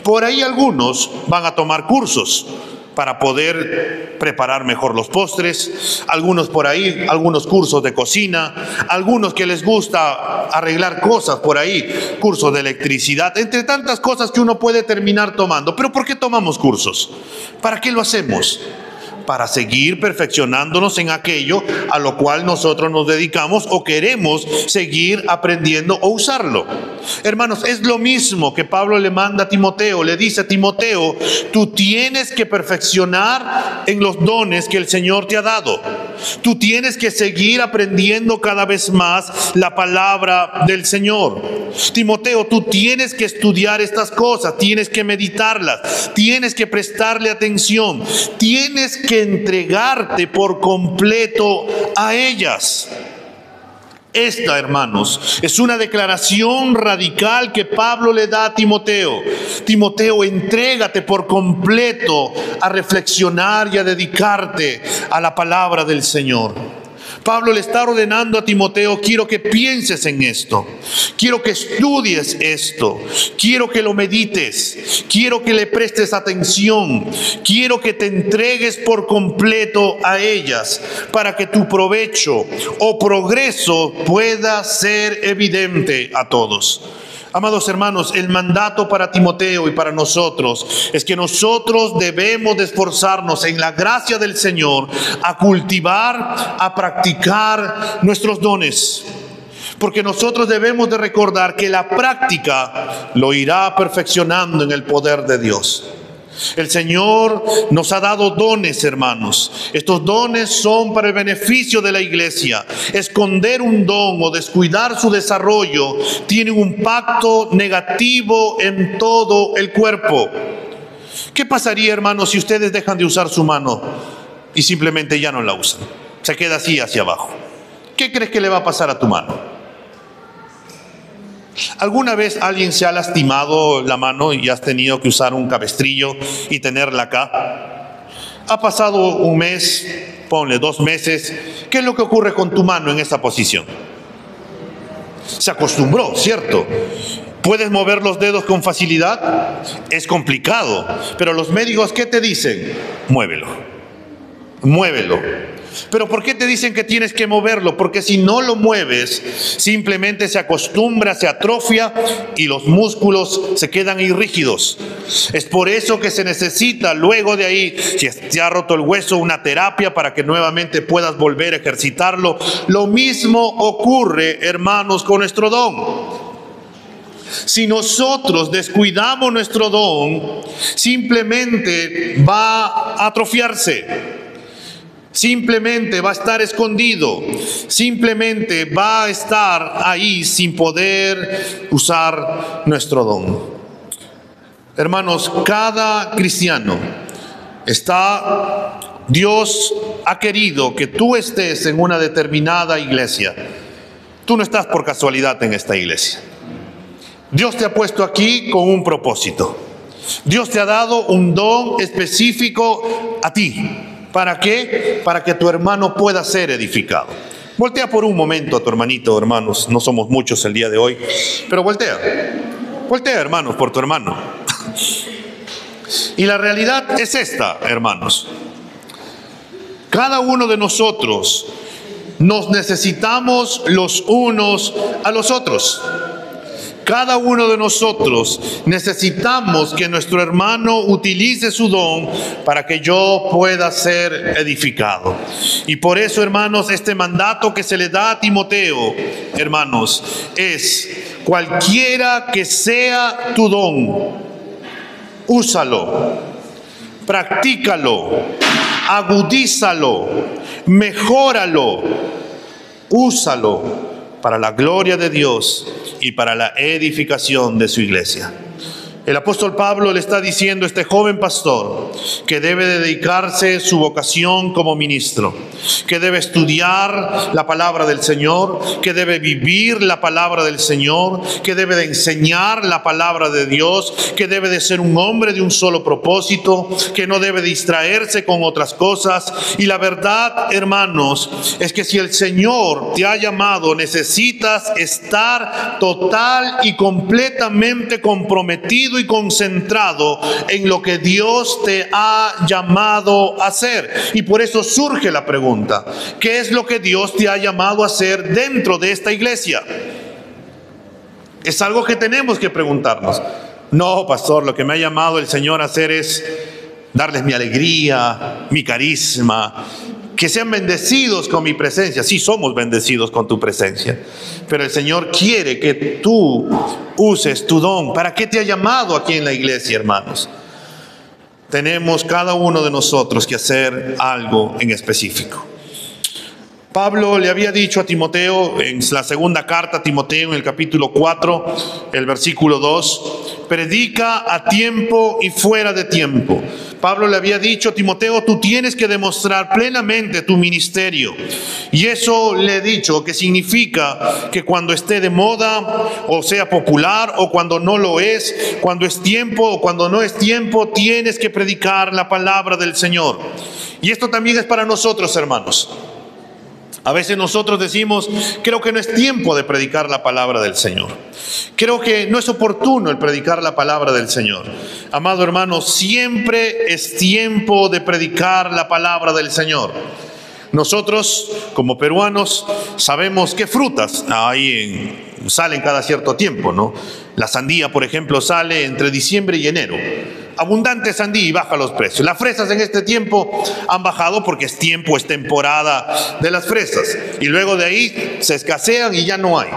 Por ahí algunos van a tomar cursos para poder preparar mejor los postres, algunos por ahí, algunos cursos de cocina, algunos que les gusta arreglar cosas por ahí, cursos de electricidad, entre tantas cosas que uno puede terminar tomando. ¿Pero por qué tomamos cursos? ¿Para qué lo hacemos? Para seguir perfeccionándonos en aquello a lo cual nosotros nos dedicamos o queremos seguir aprendiendo o usarlo. Hermanos, es lo mismo que Pablo le manda a Timoteo. Le dice a Timoteo: tú tienes que perfeccionar en los dones que el Señor te ha dado. Tú tienes que seguir aprendiendo cada vez más la palabra del Señor. Timoteo, tú tienes que estudiar estas cosas, tienes que meditarlas, tienes que prestarle atención, tienes que entregarte por completo a ellas. Esta, hermanos, es una declaración radical que Pablo le da a Timoteo. Timoteo, entrégate por completo a reflexionar y a dedicarte a la palabra del Señor. Pablo le está ordenando a Timoteo: quiero que pienses en esto, quiero que estudies esto, quiero que lo medites, quiero que le prestes atención, quiero que te entregues por completo a ellas para que tu provecho o progreso pueda ser evidente a todos. Amados hermanos, el mandato para Timoteo y para nosotros es que nosotros debemos de esforzarnos en la gracia del Señor a cultivar, a practicar nuestros dones. Porque nosotros debemos de recordar que la práctica lo irá perfeccionando en el poder de Dios. El Señor nos ha dado dones, hermanos. Estos dones son para el beneficio de la iglesia. Esconder un don o descuidar su desarrollo tiene un impacto negativo en todo el cuerpo. ¿Qué pasaría, hermanos, si ustedes dejan de usar su mano y simplemente ya no la usan? Se queda así hacia abajo. ¿Qué crees que le va a pasar a tu mano? ¿Alguna vez alguien se ha lastimado la mano y has tenido que usar un cabestrillo y tenerla acá? Ha pasado un mes, ponle 2 meses. ¿Qué es lo que ocurre con tu mano en esa posición? Se acostumbró, ¿cierto? ¿Puedes mover los dedos con facilidad? Es complicado, pero los médicos, ¿qué te dicen? Muévelo, muévelo. ¿Pero por qué te dicen que tienes que moverlo? Porque si no lo mueves, simplemente se acostumbra, se atrofia y los músculos se quedan ahí rígidos. Es por eso que se necesita luego de ahí, si te ha roto el hueso, una terapia para que nuevamente puedas volver a ejercitarlo. Lo mismo ocurre, hermanos, con nuestro don. Si nosotros descuidamos nuestro don, simplemente va a atrofiarse. Simplemente va a estar escondido, simplemente va a estar ahí sin poder usar nuestro don. Hermanos, cada cristiano Dios ha querido que tú estés en una determinada iglesia. Tú no estás por casualidad en esta iglesia. Dios te ha puesto aquí con un propósito. Dios te ha dado un don específico a ti. ¿Para qué? Para que tu hermano pueda ser edificado. Voltea por un momento a tu hermanito, hermanos. No somos muchos el día de hoy, pero voltea. Voltea, hermanos, por tu hermano. Y la realidad es esta, hermanos. Cada uno de nosotros nos necesitamos los unos a los otros. Cada uno de nosotros necesitamos que nuestro hermano utilice su don para que yo pueda ser edificado. Y por eso, hermanos, este mandato que se le da a Timoteo, hermanos, es: cualquiera que sea tu don, úsalo, practícalo, agudízalo, mejóralo, úsalo para la gloria de Dios y para la edificación de su iglesia. El apóstol Pablo le está diciendo a este joven pastor que debe dedicarse su vocación como ministro, que debe estudiar la palabra del Señor, que debe vivir la palabra del Señor, que debe de enseñar la palabra de Dios, que debe de ser un hombre de un solo propósito, que no debe distraerse con otras cosas. Y la verdad, hermanos, es que si el Señor te ha llamado, necesitas estar total y completamente comprometido y concentrado en lo que Dios te ha llamado a hacer. Y por eso surge la pregunta: ¿qué es lo que Dios te ha llamado a hacer dentro de esta iglesia? Es algo que tenemos que preguntarnos. No, pastor, lo que me ha llamado el Señor a hacer es darles mi alegría, mi carisma, que sean bendecidos con mi presencia. Sí, somos bendecidos con tu presencia, pero el Señor quiere que tú uses tu don. ¿Para qué te ha llamado aquí en la iglesia, hermanos? Tenemos cada uno de nosotros que hacer algo en específico. Pablo le había dicho a Timoteo en la segunda carta a Timoteo, en el capítulo 4, el versículo 2, predica a tiempo y fuera de tiempo. Pablo le había dicho, Timoteo, tú tienes que demostrar plenamente tu ministerio. Y eso le he dicho, que significa que cuando esté de moda, o sea popular, o cuando no lo es, cuando es tiempo o cuando no es tiempo, tienes que predicar la palabra del Señor. Y esto también es para nosotros, hermanos. A veces nosotros decimos, creo que no es tiempo de predicar la palabra del Señor. Creo que no es oportuno el predicar la palabra del Señor. Amado hermano, siempre es tiempo de predicar la palabra del Señor. Nosotros, como peruanos, sabemos qué frutas salen cada cierto tiempo, ¿no? La sandía, por ejemplo, sale entre diciembre y enero. Abundante sandía y baja los precios. Las fresas en este tiempo han bajado porque es temporada de las fresas. Y luego de ahí se escasean y ya no hay.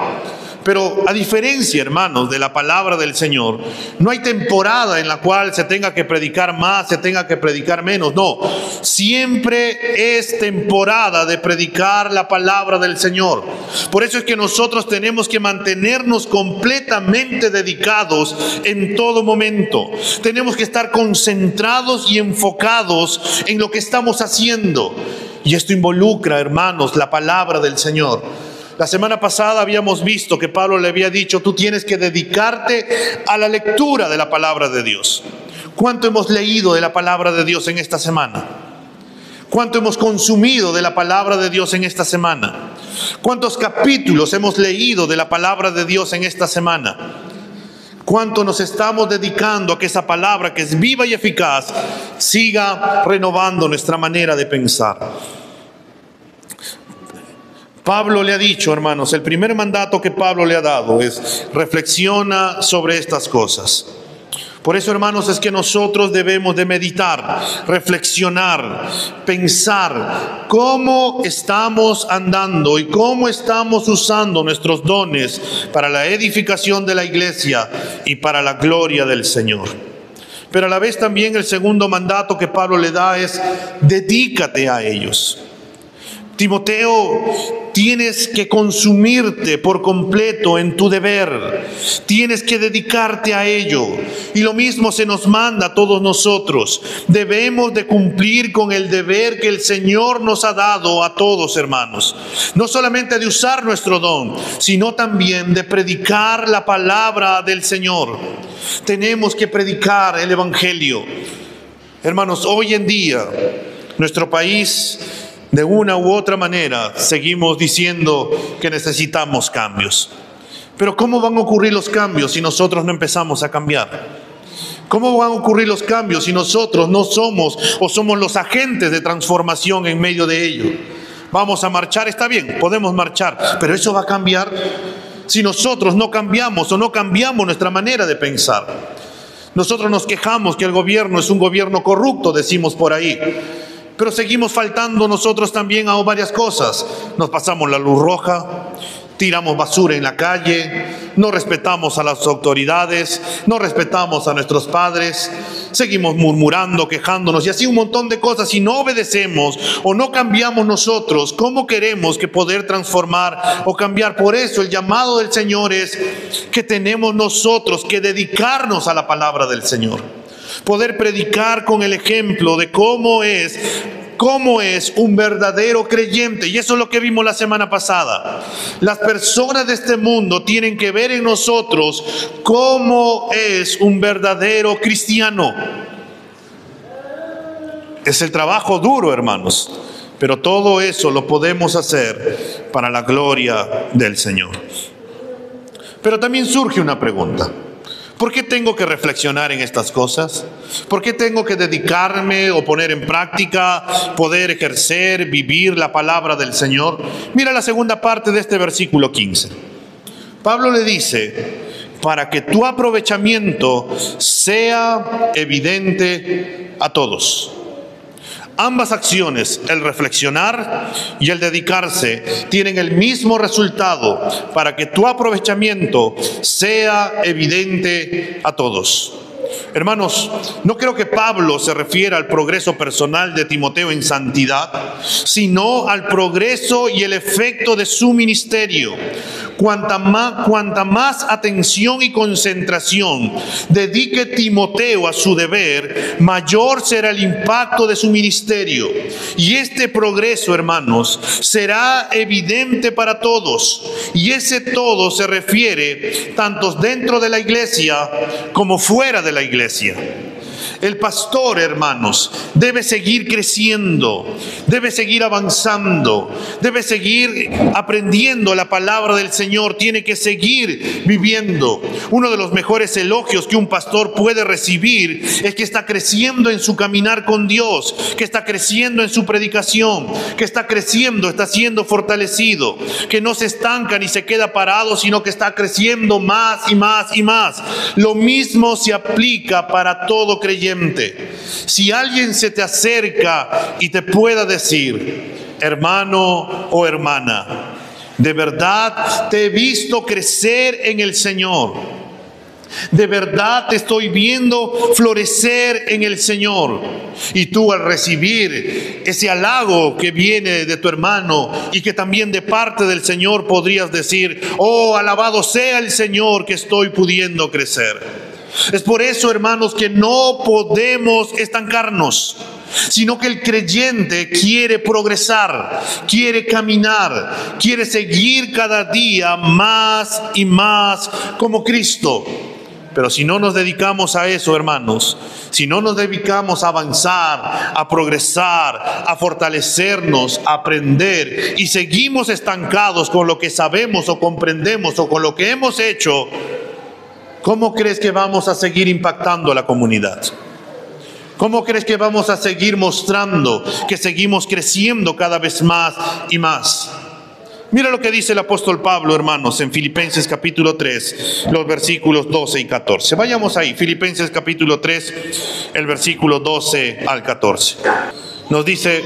Pero a diferencia, hermanos, de la palabra del Señor, no hay temporada en la cual se tenga que predicar más, se tenga que predicar menos. No, siempre es temporada de predicar la palabra del Señor. Por eso es que nosotros tenemos que mantenernos completamente dedicados en todo momento. Tenemos que estar concentrados y enfocados en lo que estamos haciendo. Y esto involucra, hermanos, la palabra del Señor. La semana pasada habíamos visto que Pablo le había dicho, tú tienes que dedicarte a la lectura de la palabra de Dios. ¿Cuánto hemos leído de la palabra de Dios en esta semana? ¿Cuánto hemos consumido de la palabra de Dios en esta semana? ¿Cuántos capítulos hemos leído de la palabra de Dios en esta semana? ¿Cuánto nos estamos dedicando a que esa palabra, que es viva y eficaz, siga renovando nuestra manera de pensar? Pablo le ha dicho, hermanos, el primer mandato que Pablo le ha dado es reflexiona sobre estas cosas. Por eso, hermanos, es que nosotros debemos de meditar, reflexionar, pensar cómo estamos andando y cómo estamos usando nuestros dones para la edificación de la iglesia y para la gloria del Señor. Pero a la vez también el segundo mandato que Pablo le da es dedícate a ellos. Timoteo, tienes que consumirte por completo en tu deber. Tienes que dedicarte a ello. Y lo mismo se nos manda a todos nosotros. Debemos de cumplir con el deber que el Señor nos ha dado a todos, hermanos. No solamente de usar nuestro don, sino también de predicar la palabra del Señor. Tenemos que predicar el Evangelio. Hermanos, hoy en día, nuestro país, de una u otra manera, seguimos diciendo que necesitamos cambios. Pero ¿cómo van a ocurrir los cambios si nosotros no empezamos a cambiar? ¿Cómo van a ocurrir los cambios si nosotros no somos o somos los agentes de transformación en medio de ello? Vamos a marchar, está bien, podemos marchar, pero ¿eso va a cambiar? Si nosotros no cambiamos o no cambiamos nuestra manera de pensar. Nosotros nos quejamos que el gobierno es un gobierno corrupto, decimos por ahí. Pero seguimos faltando nosotros también a varias cosas. Nos pasamos la luz roja, tiramos basura en la calle, no respetamos a las autoridades, no respetamos a nuestros padres, seguimos murmurando, quejándonos y así un montón de cosas. Si no obedecemos o no cambiamos nosotros, ¿cómo queremos que poder transformar o cambiar? Por eso el llamado del Señor es que tenemos nosotros que dedicarnos a la palabra del Señor. Poder predicar con el ejemplo de cómo es un verdadero creyente. Y eso es lo que vimos la semana pasada. Las personas de este mundo tienen que ver en nosotros cómo es un verdadero cristiano. Es el trabajo duro, hermanos, pero todo eso lo podemos hacer para la gloria del Señor. Pero también surge una pregunta. ¿Por qué tengo que reflexionar en estas cosas? ¿Por qué tengo que dedicarme o poner en práctica, poder ejercer, vivir la palabra del Señor? Mira la segunda parte de este versículo 15. Pablo le dice, para que tu aprovechamiento sea evidente a todos. Ambas acciones, el reflexionar y el dedicarse, tienen el mismo resultado para que tu aprovechamiento sea evidente a todos. Hermanos, no creo que Pablo se refiera al progreso personal de Timoteo en santidad, sino al progreso y el efecto de su ministerio. Cuanta más atención y concentración dedique Timoteo a su deber, mayor será el impacto de su ministerio. Y este progreso, hermanos, será evidente para todos. Y ese todo se refiere tanto dentro de la iglesia como fuera de la iglesia. El pastor, hermanos, debe seguir creciendo, debe seguir avanzando, debe seguir aprendiendo la palabra del Señor, tiene que seguir viviendo. Uno de los mejores elogios que un pastor puede recibir es que está creciendo en su caminar con Dios, que está creciendo en su predicación, que está creciendo, está siendo fortalecido, que no se estanca ni se queda parado, sino que está creciendo más y más y más. Lo mismo se aplica para todo creyente. Si alguien se te acerca y te pueda decir, hermano o hermana, de verdad te he visto crecer en el Señor, de verdad te estoy viendo florecer en el Señor, y tú al recibir ese halago que viene de tu hermano y que también de parte del Señor podrías decir, oh, alabado sea el Señor que estoy pudiendo crecer. Es por eso, hermanos, que no podemos estancarnos, sino que el creyente quiere progresar, quiere caminar, quiere seguir cada día más y más como Cristo. Pero si no nos dedicamos a eso, hermanos, si no nos dedicamos a avanzar, a progresar, a fortalecernos, a aprender, y seguimos estancados con lo que sabemos o comprendemos o con lo que hemos hecho, ¿cómo crees que vamos a seguir impactando a la comunidad? ¿Cómo crees que vamos a seguir mostrando que seguimos creciendo cada vez más y más? Mira lo que dice el apóstol Pablo, hermanos, en Filipenses capítulo 3, los versículos 12 y 14. Vayamos ahí, Filipenses capítulo 3, el versículo 12 al 14. Nos dice,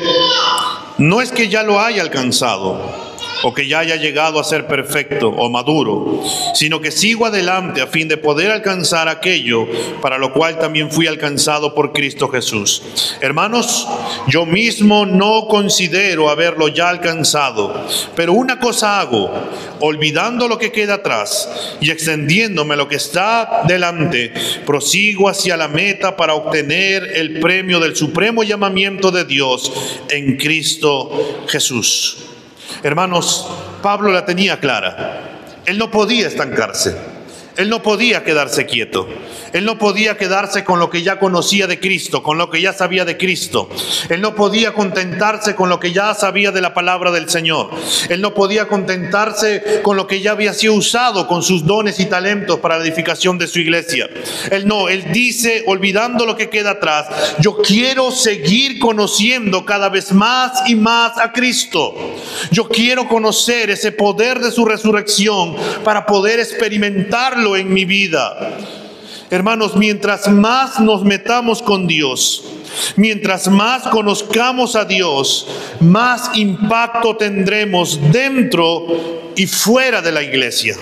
no es que ya lo haya alcanzado, o que ya haya llegado a ser perfecto o maduro, sino que sigo adelante a fin de poder alcanzar aquello para lo cual también fui alcanzado por Cristo Jesús. Hermanos, yo mismo no considero haberlo ya alcanzado, pero una cosa hago, olvidando lo que queda atrás y extendiéndome lo que está delante, prosigo hacia la meta para obtener el premio del supremo llamamiento de Dios en Cristo Jesús. Hermanos, Pablo la tenía clara. Él no podía estancarse. Él no podía quedarse quieto. Él no podía quedarse con lo que ya conocía de Cristo, con lo que ya sabía de Cristo. Él no podía contentarse con lo que ya sabía de la palabra del Señor. Él no podía contentarse con lo que ya había sido usado con sus dones y talentos para la edificación de su iglesia. Él dice, olvidando lo que queda atrás, yo quiero seguir conociendo cada vez más y más a Cristo. Yo quiero conocer ese poder de su resurrección para poder experimentarlo en mi vida. Hermanos, mientras más nos metamos con Dios, mientras más conozcamos a Dios, más impacto tendremos dentro y fuera de la iglesia.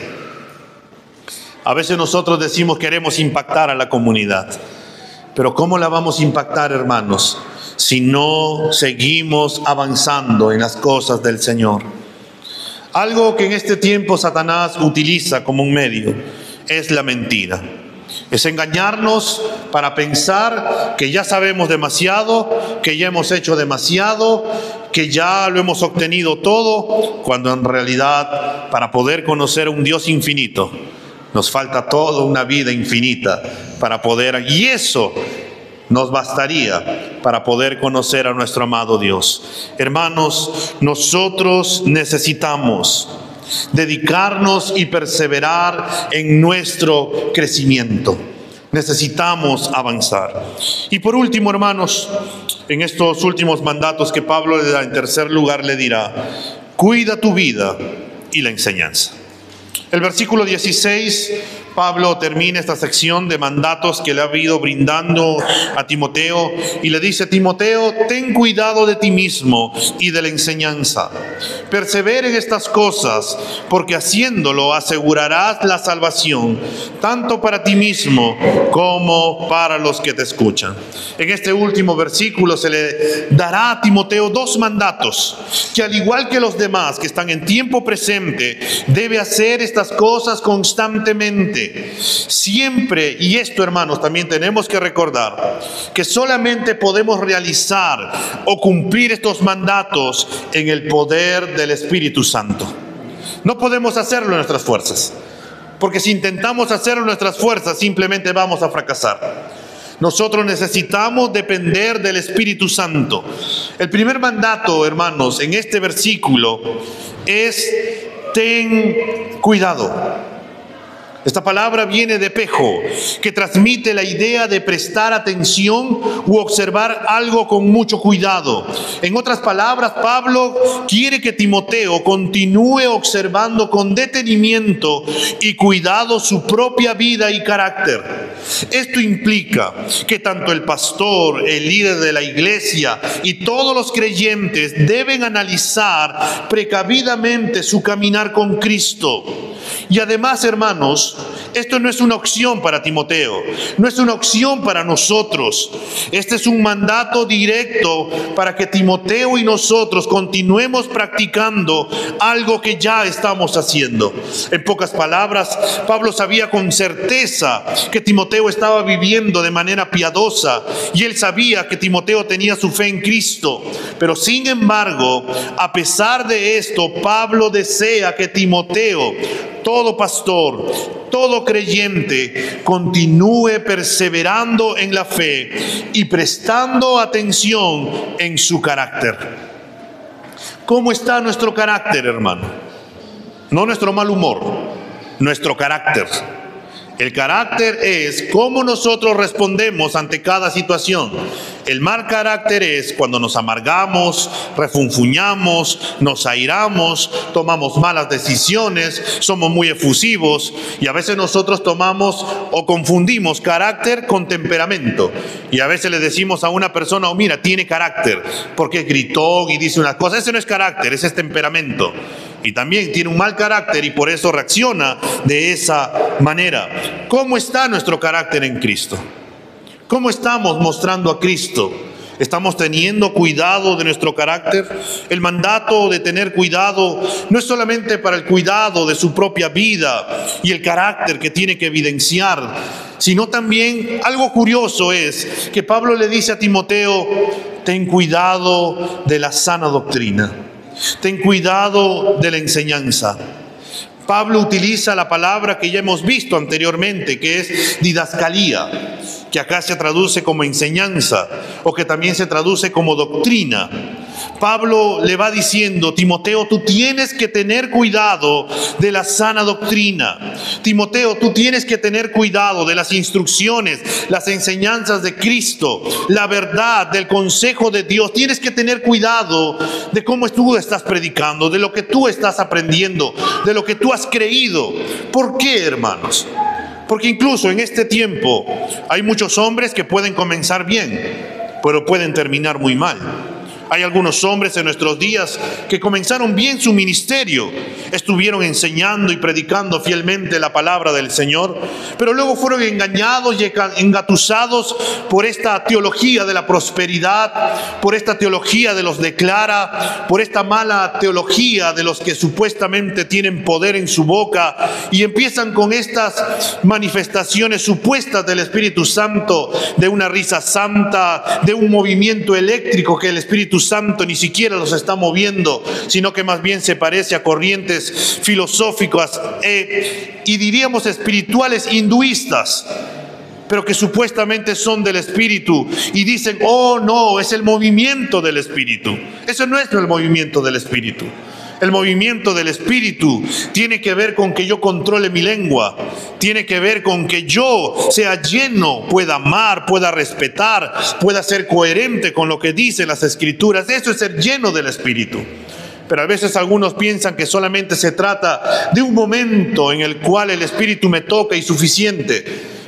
A veces nosotros decimos queremos impactar a la comunidad, pero ¿cómo la vamos a impactar, hermanos, si no seguimos avanzando en las cosas del Señor? Algo que en este tiempo Satanás utiliza como un medio es la mentira. Es engañarnos para pensar que ya sabemos demasiado, que ya hemos hecho demasiado, que ya lo hemos obtenido todo, cuando en realidad para poder conocer a un Dios infinito nos falta toda una vida infinita para poder, y eso nos bastaría para poder conocer a nuestro amado Dios. Hermanos, nosotros necesitamos dedicarnos y perseverar en nuestro crecimiento. Necesitamos avanzar. Y por último, hermanos, en estos últimos mandatos que Pablo le da, en tercer lugar le dirá, cuida tu vida y la enseñanza. El versículo 16 Pablo termina esta sección de mandatos que le ha ido brindando a Timoteo y le dice: Timoteo, ten cuidado de ti mismo y de la enseñanza. Persevera en estas cosas, porque haciéndolo asegurarás la salvación, tanto para ti mismo como para los que te escuchan. En este último versículo se le dará a Timoteo dos mandatos, que al igual que los demás que están en tiempo presente, debe hacer estas cosas constantemente. Siempre, y esto, hermanos, también tenemos que recordar, que solamente podemos realizar o cumplir estos mandatos en el poder del Espíritu Santo. No podemos hacerlo en nuestras fuerzas, porque si intentamos hacerlo en nuestras fuerzas, simplemente vamos a fracasar. Nosotros necesitamos depender del Espíritu Santo. El primer mandato, hermanos, en este versículo es: ten cuidado. Esta palabra viene de pejo, que transmite la idea de prestar atención u observar algo con mucho cuidado. En otras palabras, Pablo quiere que Timoteo continúe observando con detenimiento y cuidado su propia vida y carácter. Esto implica que tanto el pastor, el líder de la iglesia y todos los creyentes deben analizar precavidamente su caminar con Cristo. Y además, hermanos, esto no es una opción para Timoteo, no es una opción para nosotros. Este es un mandato directo para que Timoteo y nosotros continuemos practicando algo que ya estamos haciendo. En pocas palabras, Pablo sabía con certeza que Timoteo estaba viviendo de manera piadosa y él sabía que Timoteo tenía su fe en Cristo. Pero sin embargo, a pesar de esto, Pablo desea que Timoteo, todo pastor, todo creyente, continúe perseverando en la fe y prestando atención en su carácter. ¿Cómo está nuestro carácter, hermano? No nuestro mal humor, nuestro carácter. El carácter es cómo nosotros respondemos ante cada situación. El mal carácter es cuando nos amargamos, refunfuñamos, nos airamos, tomamos malas decisiones, somos muy efusivos y a veces nosotros tomamos o confundimos carácter con temperamento. Y a veces le decimos a una persona: oh, mira, tiene carácter, porque gritó y dice unas cosas. Ese no es carácter, ese es temperamento. Y también tiene un mal carácter y por eso reacciona de esa manera. ¿Cómo está nuestro carácter en Cristo? ¿Cómo estamos mostrando a Cristo? ¿Estamos teniendo cuidado de nuestro carácter? El mandato de tener cuidado no es solamente para el cuidado de su propia vida y el carácter que tiene que evidenciar, sino también algo curioso es que Pablo le dice a Timoteo: ten cuidado de la sana doctrina. Ten cuidado de la enseñanza. Pablo utiliza la palabra que ya hemos visto anteriormente, que es didascalía, que acá se traduce como enseñanza o que también se traduce como doctrina. Pablo le va diciendo: Timoteo, tú tienes que tener cuidado de la sana doctrina. Timoteo, tú tienes que tener cuidado de las instrucciones, las enseñanzas de Cristo, la verdad del consejo de Dios. Tienes que tener cuidado de cómo tú estás predicando, de lo que tú estás aprendiendo, de lo que tú has creído. ¿Por qué, hermanos? Porque incluso en este tiempo hay muchos hombres que pueden comenzar bien, pero pueden terminar muy mal. Hay algunos hombres en nuestros días que comenzaron bien su ministerio, estuvieron enseñando y predicando fielmente la palabra del Señor, pero luego fueron engañados y engatusados por esta teología de la prosperidad, por esta teología de los declara, por esta mala teología de los que supuestamente tienen poder en su boca y empiezan con estas manifestaciones supuestas del Espíritu Santo, de una risa santa, de un movimiento eléctrico que el Espíritu Santo ni siquiera los está moviendo, sino que más bien se parece a corrientes filosóficas y diríamos espirituales hinduistas, pero que supuestamente son del Espíritu y dicen: oh no, es el movimiento del Espíritu. Eso no es el movimiento del Espíritu. El movimiento del Espíritu tiene que ver con que yo controle mi lengua, tiene que ver con que yo sea lleno, pueda amar, pueda respetar, pueda ser coherente con lo que dicen las Escrituras. Eso es ser lleno del Espíritu. Pero a veces algunos piensan que solamente se trata de un momento en el cual el Espíritu me toca y suficiente.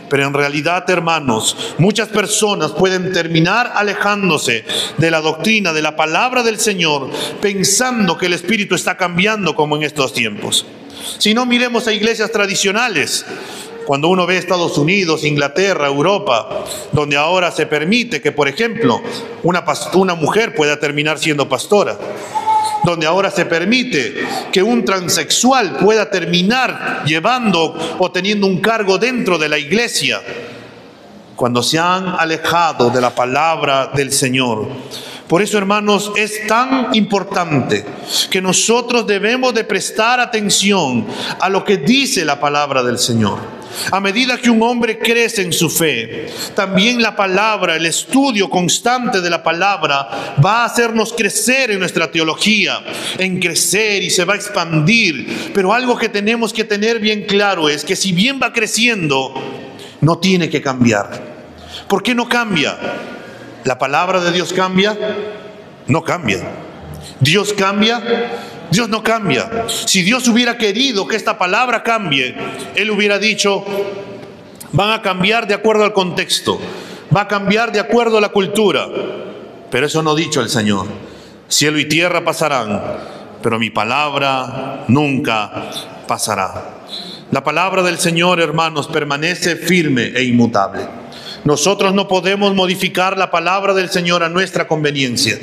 Pero en realidad, hermanos, muchas personas pueden terminar alejándose de la doctrina, de la palabra del Señor, pensando que el Espíritu está cambiando como en estos tiempos. Si no, miremos a iglesias tradicionales. Cuando uno ve Estados Unidos, Inglaterra, Europa, donde ahora se permite que, por ejemplo, una mujer pueda terminar siendo pastora, donde ahora se permite que un transexual pueda terminar llevando o teniendo un cargo dentro de la iglesia, cuando se han alejado de la palabra del Señor. Por eso, hermanos, es tan importante que nosotros debemos de prestar atención a lo que dice la palabra del Señor. A medida que un hombre crece en su fe, también la palabra, el estudio constante de la palabra va a hacernos crecer en nuestra teología, en crecer, y se va a expandir. Pero algo que tenemos que tener bien claro es que si bien va creciendo, no tiene que cambiar. ¿Por qué no cambia? ¿La palabra de Dios cambia? No cambia. ¿Dios cambia? Dios no cambia. Si Dios hubiera querido que esta palabra cambie, Él hubiera dicho: van a cambiar de acuerdo al contexto, va a cambiar de acuerdo a la cultura. Pero eso no ha dicho el Señor. Cielo y tierra pasarán, pero mi palabra nunca pasará. La palabra del Señor, hermanos, permanece firme e inmutable. Nosotros no podemos modificar la palabra del Señor a nuestra conveniencia.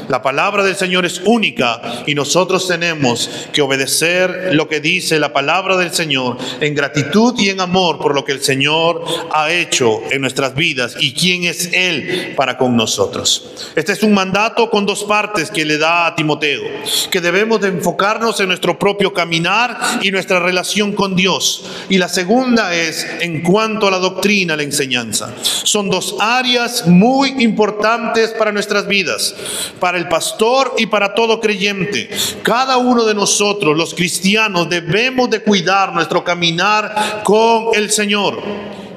La palabra del Señor es única y nosotros tenemos que obedecer lo que dice la palabra del Señor en gratitud y en amor por lo que el Señor ha hecho en nuestras vidas y quién es Él para con nosotros. Este es un mandato con dos partes que le da a Timoteo, que debemos de enfocarnos en nuestro propio caminar y nuestra relación con Dios. Y la segunda es en cuanto a la doctrina, la enseñanza. Son dos áreas muy importantes para nuestras vidas, para el pastor y para todo creyente. Cada uno de nosotros, los cristianos, debemos de cuidar nuestro caminar con el Señor.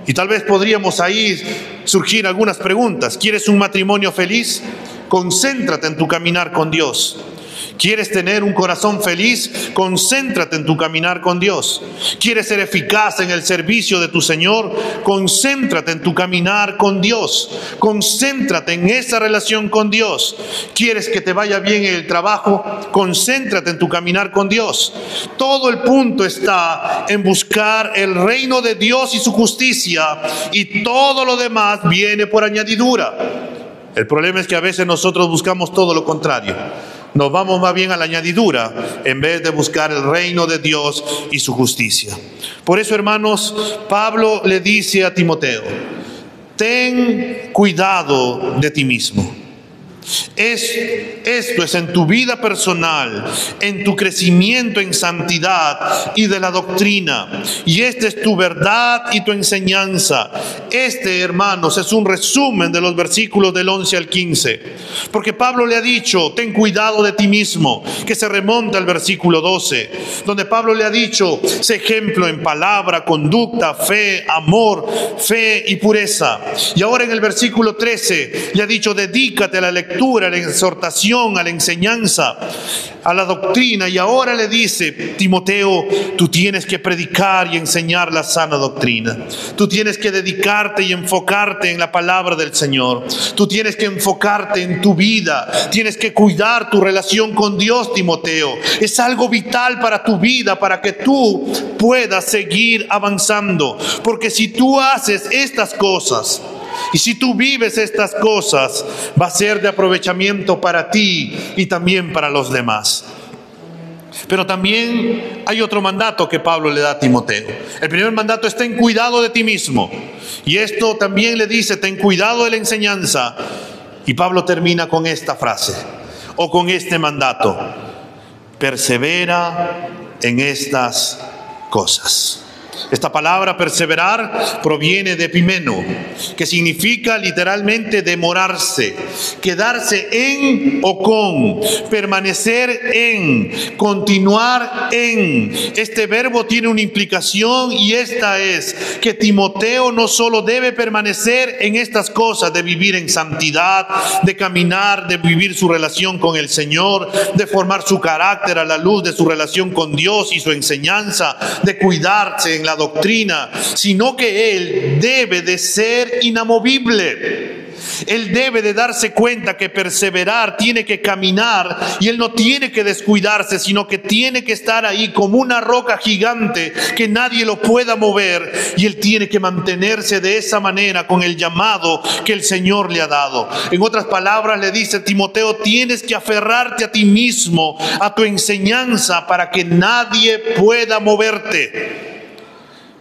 Y tal vez podríamos ahí surgir algunas preguntas. ¿Quieres un matrimonio feliz? Concéntrate en tu caminar con Dios. ¿Quieres tener un corazón feliz? Concéntrate en tu caminar con Dios. ¿Quieres ser eficaz en el servicio de tu Señor? Concéntrate en tu caminar con Dios. Concéntrate en esa relación con Dios. ¿Quieres que te vaya bien en el trabajo? Concéntrate en tu caminar con Dios. Todo el punto está en buscar el reino de Dios y su justicia, y todo lo demás viene por añadidura. El problema es que a veces nosotros buscamos todo lo contrario. Nos vamos más bien a la añadidura en vez de buscar el reino de Dios y su justicia. Por eso, hermanos, Pablo le dice a Timoteo: ten cuidado de ti mismo. Esto es en tu vida personal, en tu crecimiento en santidad y de la doctrina. Y esta es tu verdad y tu enseñanza. Este, hermanos, es un resumen de los versículos del 11 al 15. Porque Pablo le ha dicho: ten cuidado de ti mismo, que se remonta al versículo 12, donde Pablo le ha dicho: sé ejemplo en palabra, conducta, fe, amor, fe y pureza. Y ahora en el versículo 13 le ha dicho: dedícate a la lectura, a la exhortación, a la enseñanza, a la doctrina. Y ahora le dice: Timoteo, tú tienes que predicar y enseñar la sana doctrina. Tú tienes que dedicarte y enfocarte en la palabra del Señor. Tú tienes que enfocarte en tu vida. Tienes que cuidar tu relación con Dios, Timoteo. Es algo vital para tu vida, para que tú puedas seguir avanzando. Porque si tú haces estas cosas, y si tú vives estas cosas, va a ser de aprovechamiento para ti y también para los demás. Pero también hay otro mandato que Pablo le da a Timoteo. El primer mandato es: ten cuidado de ti mismo. Y esto también le dice: ten cuidado de la enseñanza. Y Pablo termina con esta frase, o con este mandato: persevera en estas cosas. Esta palabra perseverar proviene de epimeno, que significa literalmente demorarse, quedarse en o con, permanecer en, continuar en. Este verbo tiene una implicación y esta es que Timoteo no solo debe permanecer en estas cosas de vivir en santidad, de caminar, de vivir su relación con el Señor, de formar su carácter a la luz de su relación con Dios y su enseñanza, de cuidarse en la doctrina, sino que él debe de ser inamovible. Él debe de darse cuenta que perseverar tiene que caminar y él no tiene que descuidarse, sino que tiene que estar ahí como una roca gigante que nadie lo pueda mover, y él tiene que mantenerse de esa manera con el llamado que el Señor le ha dado. En otras palabras le dice: Timoteo, tienes que aferrarte a ti mismo, a tu enseñanza, para que nadie pueda moverte.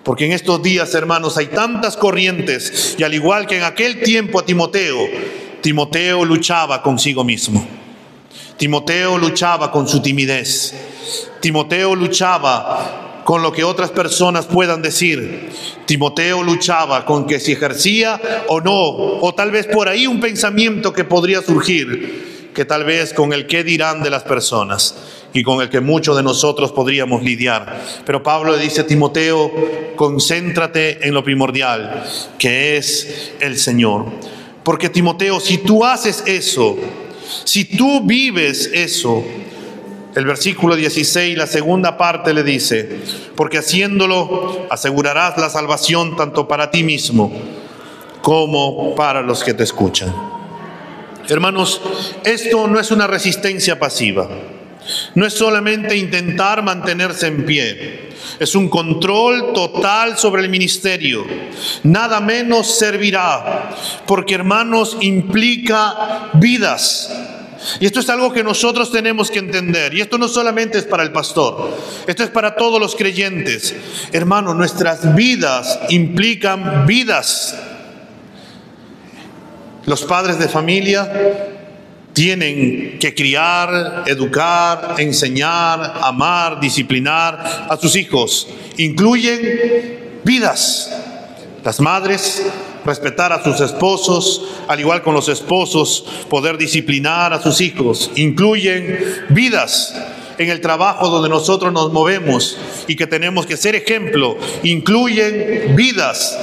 Porque en estos días, hermanos, hay tantas corrientes, y al igual que en aquel tiempo a Timoteo luchaba consigo mismo. Timoteo luchaba con su timidez. Timoteo luchaba con lo que otras personas puedan decir. Timoteo luchaba con que si ejercía o no, o tal vez por ahí un pensamiento que podría surgir, que tal vez con el qué dirán de las personas, y con el que muchos de nosotros podríamos lidiar. Pero Pablo le dice a Timoteo: concéntrate en lo primordial, que es el Señor. Porque Timoteo, si tú haces eso, si tú vives eso, el versículo 16, la segunda parte le dice: porque haciéndolo asegurarás la salvación tanto para ti mismo como para los que te escuchan. Hermanos, esto no es una resistencia pasiva. No es solamente intentar mantenerse en pie. Es un control total sobre el ministerio. Nada menos servirá. Porque, hermanos, implica vidas. Y esto es algo que nosotros tenemos que entender. Y esto no solamente es para el pastor. Esto es para todos los creyentes. Hermanos, nuestras vidas implican vidas. Los padres de familia tienen que criar, educar, enseñar, amar, disciplinar a sus hijos. Incluyen vidas. Las madres, respetar a sus esposos, al igual con los esposos, poder disciplinar a sus hijos. Incluyen vidas. En el trabajo donde nosotros nos movemos y que tenemos que ser ejemplo, incluyen vidas.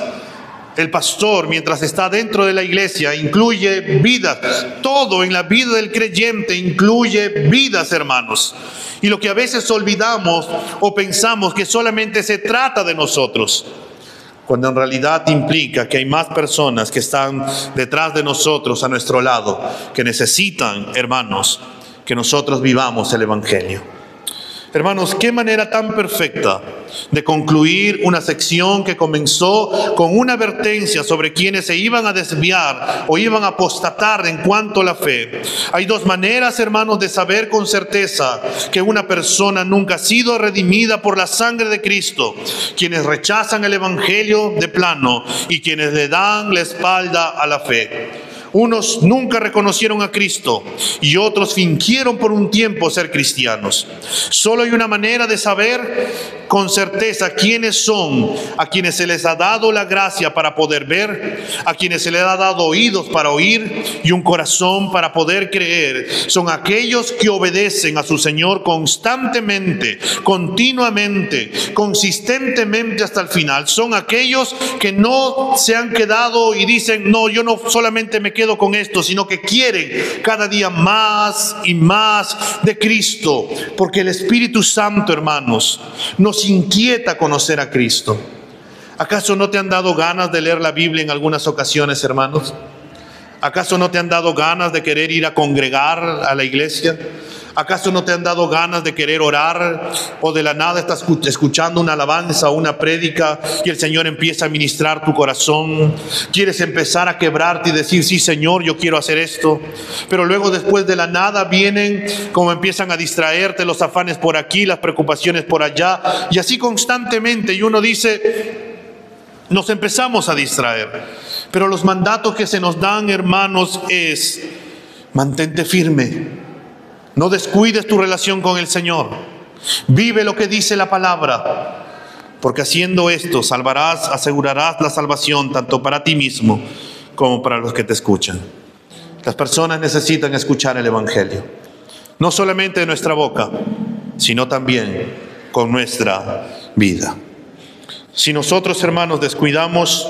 El pastor, mientras está dentro de la iglesia, incluye vidas. Todo en la vida del creyente incluye vidas, hermanos. Y lo que a veces olvidamos o pensamos que solamente se trata de nosotros, cuando en realidad implica que hay más personas que están detrás de nosotros, a nuestro lado, que necesitan, hermanos, que nosotros vivamos el Evangelio. Hermanos, qué manera tan perfecta de concluir una sección que comenzó con una advertencia sobre quienes se iban a desviar o iban a apostatar en cuanto a la fe. Hay dos maneras, hermanos, de saber con certeza que una persona nunca ha sido redimida por la sangre de Cristo: quienes rechazan el Evangelio de plano y quienes le dan la espalda a la fe. Unos nunca reconocieron a Cristo y otros fingieron por un tiempo ser cristianos. Solo hay una manera de saber con certeza quiénes son: a quienes se les ha dado la gracia para poder ver, a quienes se les ha dado oídos para oír y un corazón para poder creer. Son aquellos que obedecen a su Señor constantemente, continuamente, consistentemente hasta el final. Son aquellos que no se han quedado y dicen: no, yo no solamente me quedo con esto, sino que quieren cada día más y más de Cristo, porque el Espíritu Santo, hermanos, nos inquieta conocer a Cristo. ¿Acaso no te han dado ganas de leer la Biblia en algunas ocasiones, hermanos? ¿Acaso no te han dado ganas de querer ir a congregar a la iglesia? ¿Acaso no te han dado ganas de querer orar, o de la nada estás escuchando una alabanza o una prédica y el Señor empieza a ministrar tu corazón? Quieres empezar a quebrarte y decir: sí, Señor, yo quiero hacer esto. Pero luego, después de la nada, vienen como empiezan a distraerte los afanes por aquí, las preocupaciones por allá, y así constantemente. Y uno dice: nos empezamos a distraer. Pero los mandatos que se nos dan, hermanos, es: mantente firme. No descuides tu relación con el Señor. Vive lo que dice la palabra. porque haciendo esto asegurarás la salvación tanto para ti mismo como para los que te escuchan. Las personas necesitan escuchar el Evangelio, no solamente de nuestra boca, sino también con nuestra vida. Si nosotros, hermanos, descuidamos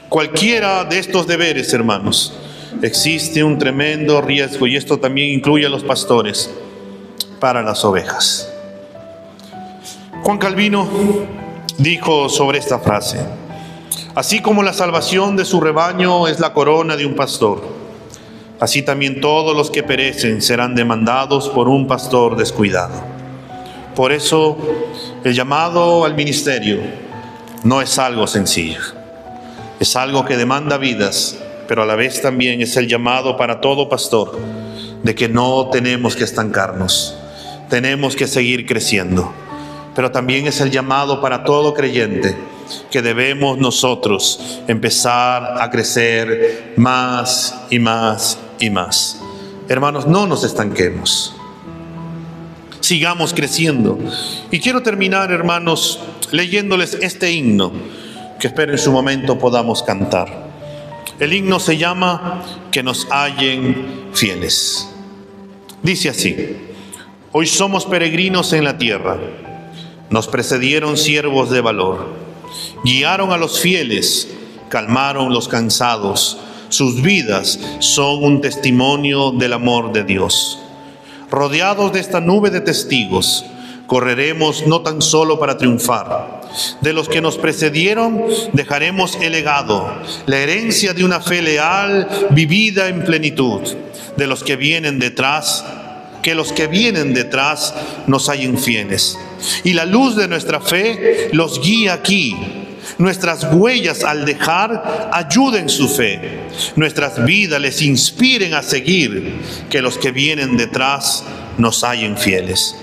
cualquiera de estos deberes, hermanos, existe un tremendo riesgo, y esto también incluye a los pastores, para las ovejas. Juan Calvino dijo sobre esta frase: así como la salvación de su rebaño es la corona de un pastor, así también todos los que perecen serán demandados por un pastor descuidado. Por eso, el llamado al ministerio no es algo sencillo. Es algo que demanda vidas, pero a la vez también es el llamado para todo pastor de que no tenemos que estancarnos, tenemos que seguir creciendo. Pero también es el llamado para todo creyente que debemos nosotros empezar a crecer más y más y más. Hermanos, no nos estanquemos. Sigamos creciendo. Y quiero terminar, hermanos, leyéndoles este himno que espero en su momento podamos cantar. El himno se llama Que nos hallen fieles. Dice así: hoy somos peregrinos en la tierra. Nos precedieron siervos de valor. Guiaron a los fieles, calmaron los cansados. Sus vidas son un testimonio del amor de Dios. Rodeados de esta nube de testigos, correremos no tan solo para triunfar. De los que nos precedieron dejaremos el legado, la herencia de una fe leal vivida en plenitud. De los que vienen detrás, que los que vienen detrás nos hallen fieles. Y la luz de nuestra fe los guía aquí. Nuestras huellas al dejar ayuden su fe. Nuestras vidas les inspiren a seguir. Que los que vienen detrás nos hallen fieles.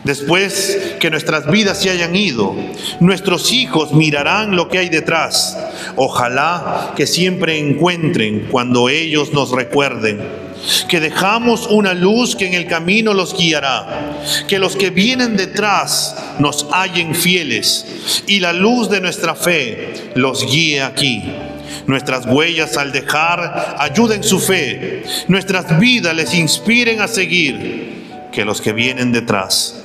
Después que nuestras vidas se hayan ido, nuestros hijos mirarán lo que hay detrás. Ojalá que siempre encuentren cuando ellos nos recuerden que dejamos una luz que en el camino los guiará. Que los que vienen detrás nos hallen fieles y la luz de nuestra fe los guíe aquí. Nuestras huellas al dejar ayuden su fe. Nuestras vidas les inspiren a seguir. Que los que vienen detrás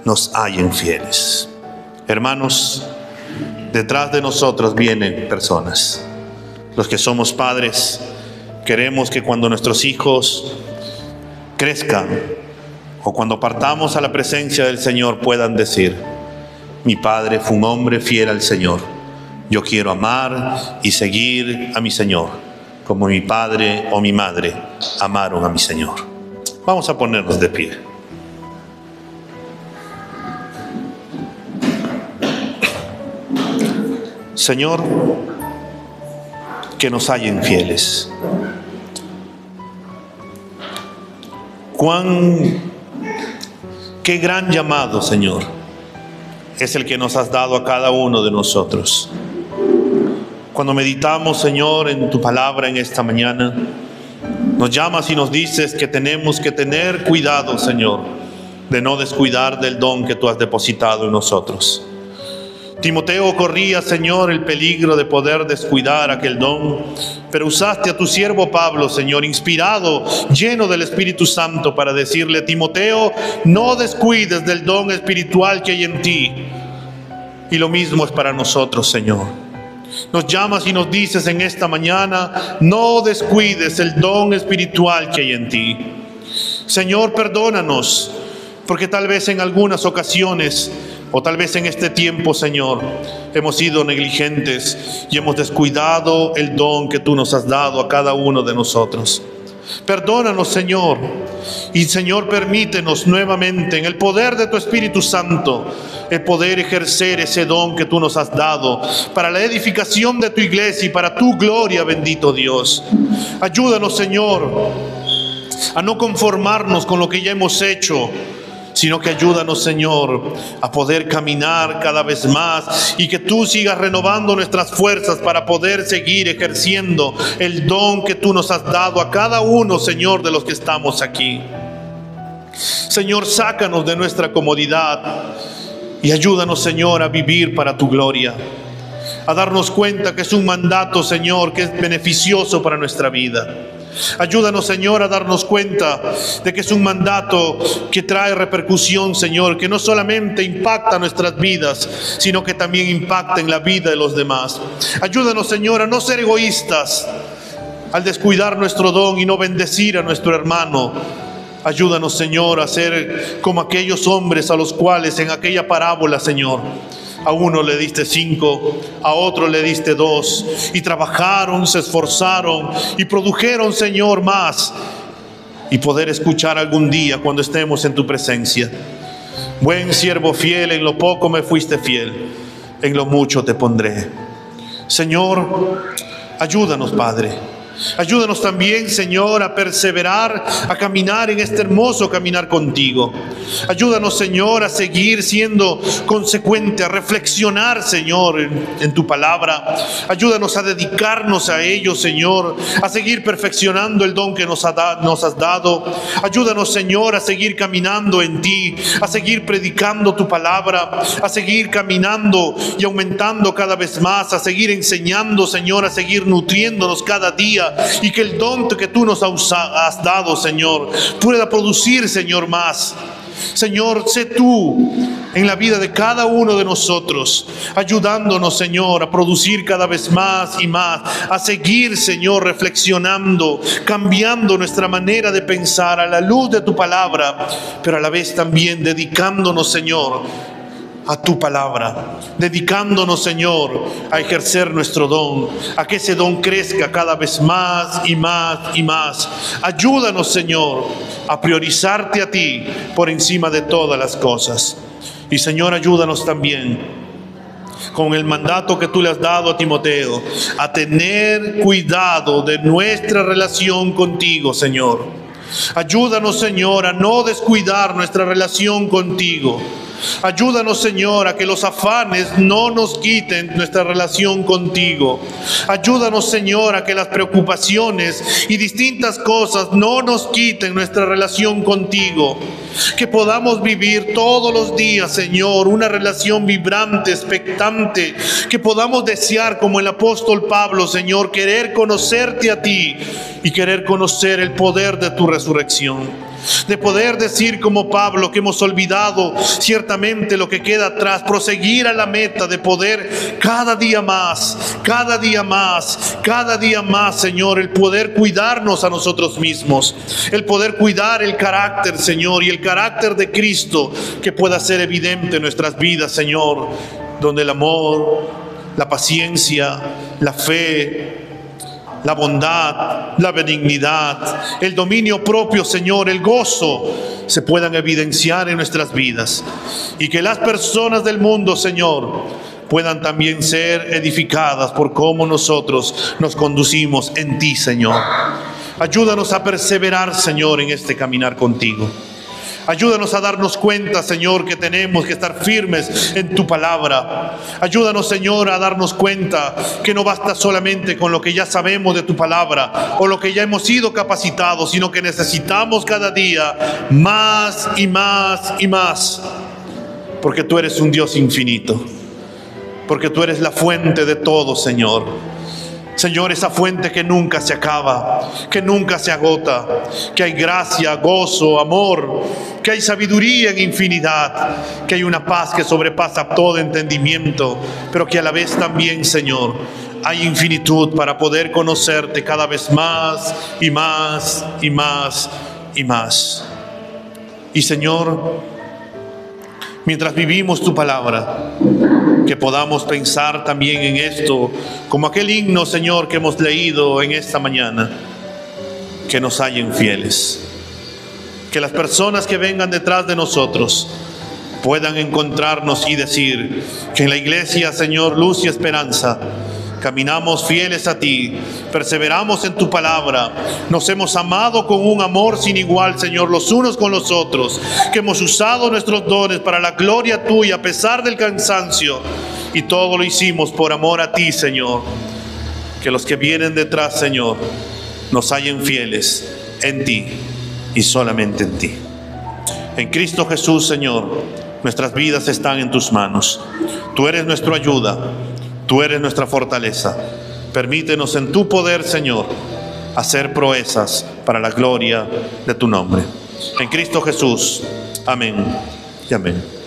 nos hallen fieles. Hermanos, detrás de nosotros vienen personas. Los que somos padres queremos que cuando nuestros hijos crezcan o cuando partamos a la presencia del Señor puedan decir: mi padre fue un hombre fiel al Señor. Yo quiero amar y seguir a mi Señor como mi padre o mi madre amaron a mi Señor. Vamos a ponernos de pie. Señor, que nos hallen fieles. Qué gran llamado, Señor, es el que nos has dado a cada uno de nosotros. Cuando meditamos, Señor, en tu palabra en esta mañana, nos llamas y nos dices que tenemos que tener cuidado, Señor, de no descuidar del don que tú has depositado en nosotros. Timoteo corría, Señor, el peligro de poder descuidar aquel don, pero usaste a tu siervo Pablo, Señor, inspirado, lleno del Espíritu Santo, para decirle: Timoteo, no descuides del don espiritual que hay en ti. Y lo mismo es para nosotros, Señor. Nos llamas y nos dices en esta mañana: no descuides el don espiritual que hay en ti. Señor, perdónanos, porque tal vez en algunas ocasiones o tal vez en este tiempo, Señor, hemos sido negligentes y hemos descuidado el don que tú nos has dado a cada uno de nosotros. Perdónanos, Señor. Y, Señor, permítenos nuevamente, en el poder de tu Espíritu Santo, el poder ejercer ese don que tú nos has dado para la edificación de tu iglesia y para tu gloria, bendito Dios. Ayúdanos, Señor, a no conformarnos con lo que ya hemos hecho, sino que ayúdanos, Señor, a poder caminar cada vez más y que tú sigas renovando nuestras fuerzas para poder seguir ejerciendo el don que tú nos has dado a cada uno, Señor, de los que estamos aquí. Señor, sácanos de nuestra comodidad Y ayúdanos, Señor, a vivir para tu gloria, a darnos cuenta que es un mandato, Señor, que es beneficioso para nuestra vida. Ayúdanos, Señor, a darnos cuenta de que es un mandato que trae repercusión, Señor, que no solamente impacta nuestras vidas, sino que también impacta en la vida de los demás. Ayúdanos, Señor, a no ser egoístas al descuidar nuestro don y no bendecir a nuestro hermano. Ayúdanos, Señor, a ser como aquellos hombres a los cuales en aquella parábola, Señor, a uno le diste 5, a otro le diste 2, y trabajaron, se esforzaron y produjeron, Señor, más, y poder escuchar algún día cuando estemos en tu presencia: buen siervo fiel, en lo poco me fuiste fiel, en lo mucho te pondré. Señor, ayúdanos, Padre. Ayúdanos también, Señor, a perseverar, a caminar en este hermoso caminar contigo. Ayúdanos, Señor, a seguir siendo consecuente, a reflexionar, Señor, en tu palabra. Ayúdanos a dedicarnos a ello, Señor, a seguir perfeccionando el don que nos has dado. Ayúdanos, Señor, a seguir caminando en ti, a seguir predicando tu palabra, a seguir caminando y aumentando cada vez más, a seguir enseñando, Señor, a seguir nutriéndonos cada día, y que el don que tú nos has dado, Señor, pueda producir, Señor, más. Señor, sé tú en la vida de cada uno de nosotros, ayudándonos, Señor, a producir cada vez más y más, a seguir, Señor, reflexionando, cambiando nuestra manera de pensar a la luz de tu palabra, pero a la vez también dedicándonos, Señor, a tu palabra, dedicándonos, Señor, a ejercer nuestro don, a que ese don crezca cada vez más y más y más. Ayúdanos, Señor, a priorizarte a ti por encima de todas las cosas. Y, Señor, ayúdanos también con el mandato que tú le has dado a Timoteo, a tener cuidado de nuestra relación contigo, Señor. Ayúdanos, Señor, a no descuidar nuestra relación contigo. Ayúdanos, Señor, a que los afanes no nos quiten nuestra relación contigo. Ayúdanos, Señor, a que las preocupaciones y distintas cosas no nos quiten nuestra relación contigo. Que podamos vivir todos los días, Señor, una relación vibrante, expectante. Que podamos desear, como el apóstol Pablo, Señor, querer conocerte a ti y querer conocer el poder de tu resurrección. De poder decir como Pablo que hemos olvidado ciertamente lo que queda atrás, proseguir a la meta de poder cada día más, cada día más, cada día más, Señor, el poder cuidarnos a nosotros mismos, el poder cuidar el carácter, Señor, y el carácter de Cristo que pueda ser evidente en nuestras vidas, Señor, donde el amor, la paciencia, la fe, la bondad, la benignidad, el dominio propio, Señor, el gozo, se puedan evidenciar en nuestras vidas. Y que las personas del mundo, Señor, puedan también ser edificadas por cómo nosotros nos conducimos en ti, Señor. Ayúdanos a perseverar, Señor, en este caminar contigo. Ayúdanos a darnos cuenta, Señor, que tenemos que estar firmes en tu palabra. Ayúdanos, Señor, a darnos cuenta que no basta solamente con lo que ya sabemos de tu palabra o lo que ya hemos sido capacitados, sino que necesitamos cada día más y más y más. Porque tú eres un Dios infinito. Porque tú eres la fuente de todo, Señor. Señor, esa fuente que nunca se acaba, que nunca se agota, que hay gracia, gozo, amor, que hay sabiduría en infinidad, que hay una paz que sobrepasa todo entendimiento, pero que a la vez también, Señor, hay infinitud para poder conocerte cada vez más y más y más y más. Y, Señor, mientras vivimos tu palabra, que podamos pensar también en esto, como aquel himno, Señor, que hemos leído en esta mañana, que nos hallen fieles. Que las personas que vengan detrás de nosotros puedan encontrarnos y decir que en la iglesia, Señor, luz y esperanza, caminamos fieles a ti, perseveramos en tu palabra, nos hemos amado con un amor sin igual, Señor, los unos con los otros, que hemos usado nuestros dones para la gloria tuya a pesar del cansancio, y todo lo hicimos por amor a ti, Señor. Que los que vienen detrás, Señor, nos hallen fieles en ti y solamente en ti. En Cristo Jesús, Señor, Nuestras vidas están en tus manos. Tú eres nuestra ayuda, tú eres nuestra fortaleza. Permítenos en tu poder, Señor, hacer proezas para la gloria de tu nombre. En Cristo Jesús. Amén y amén.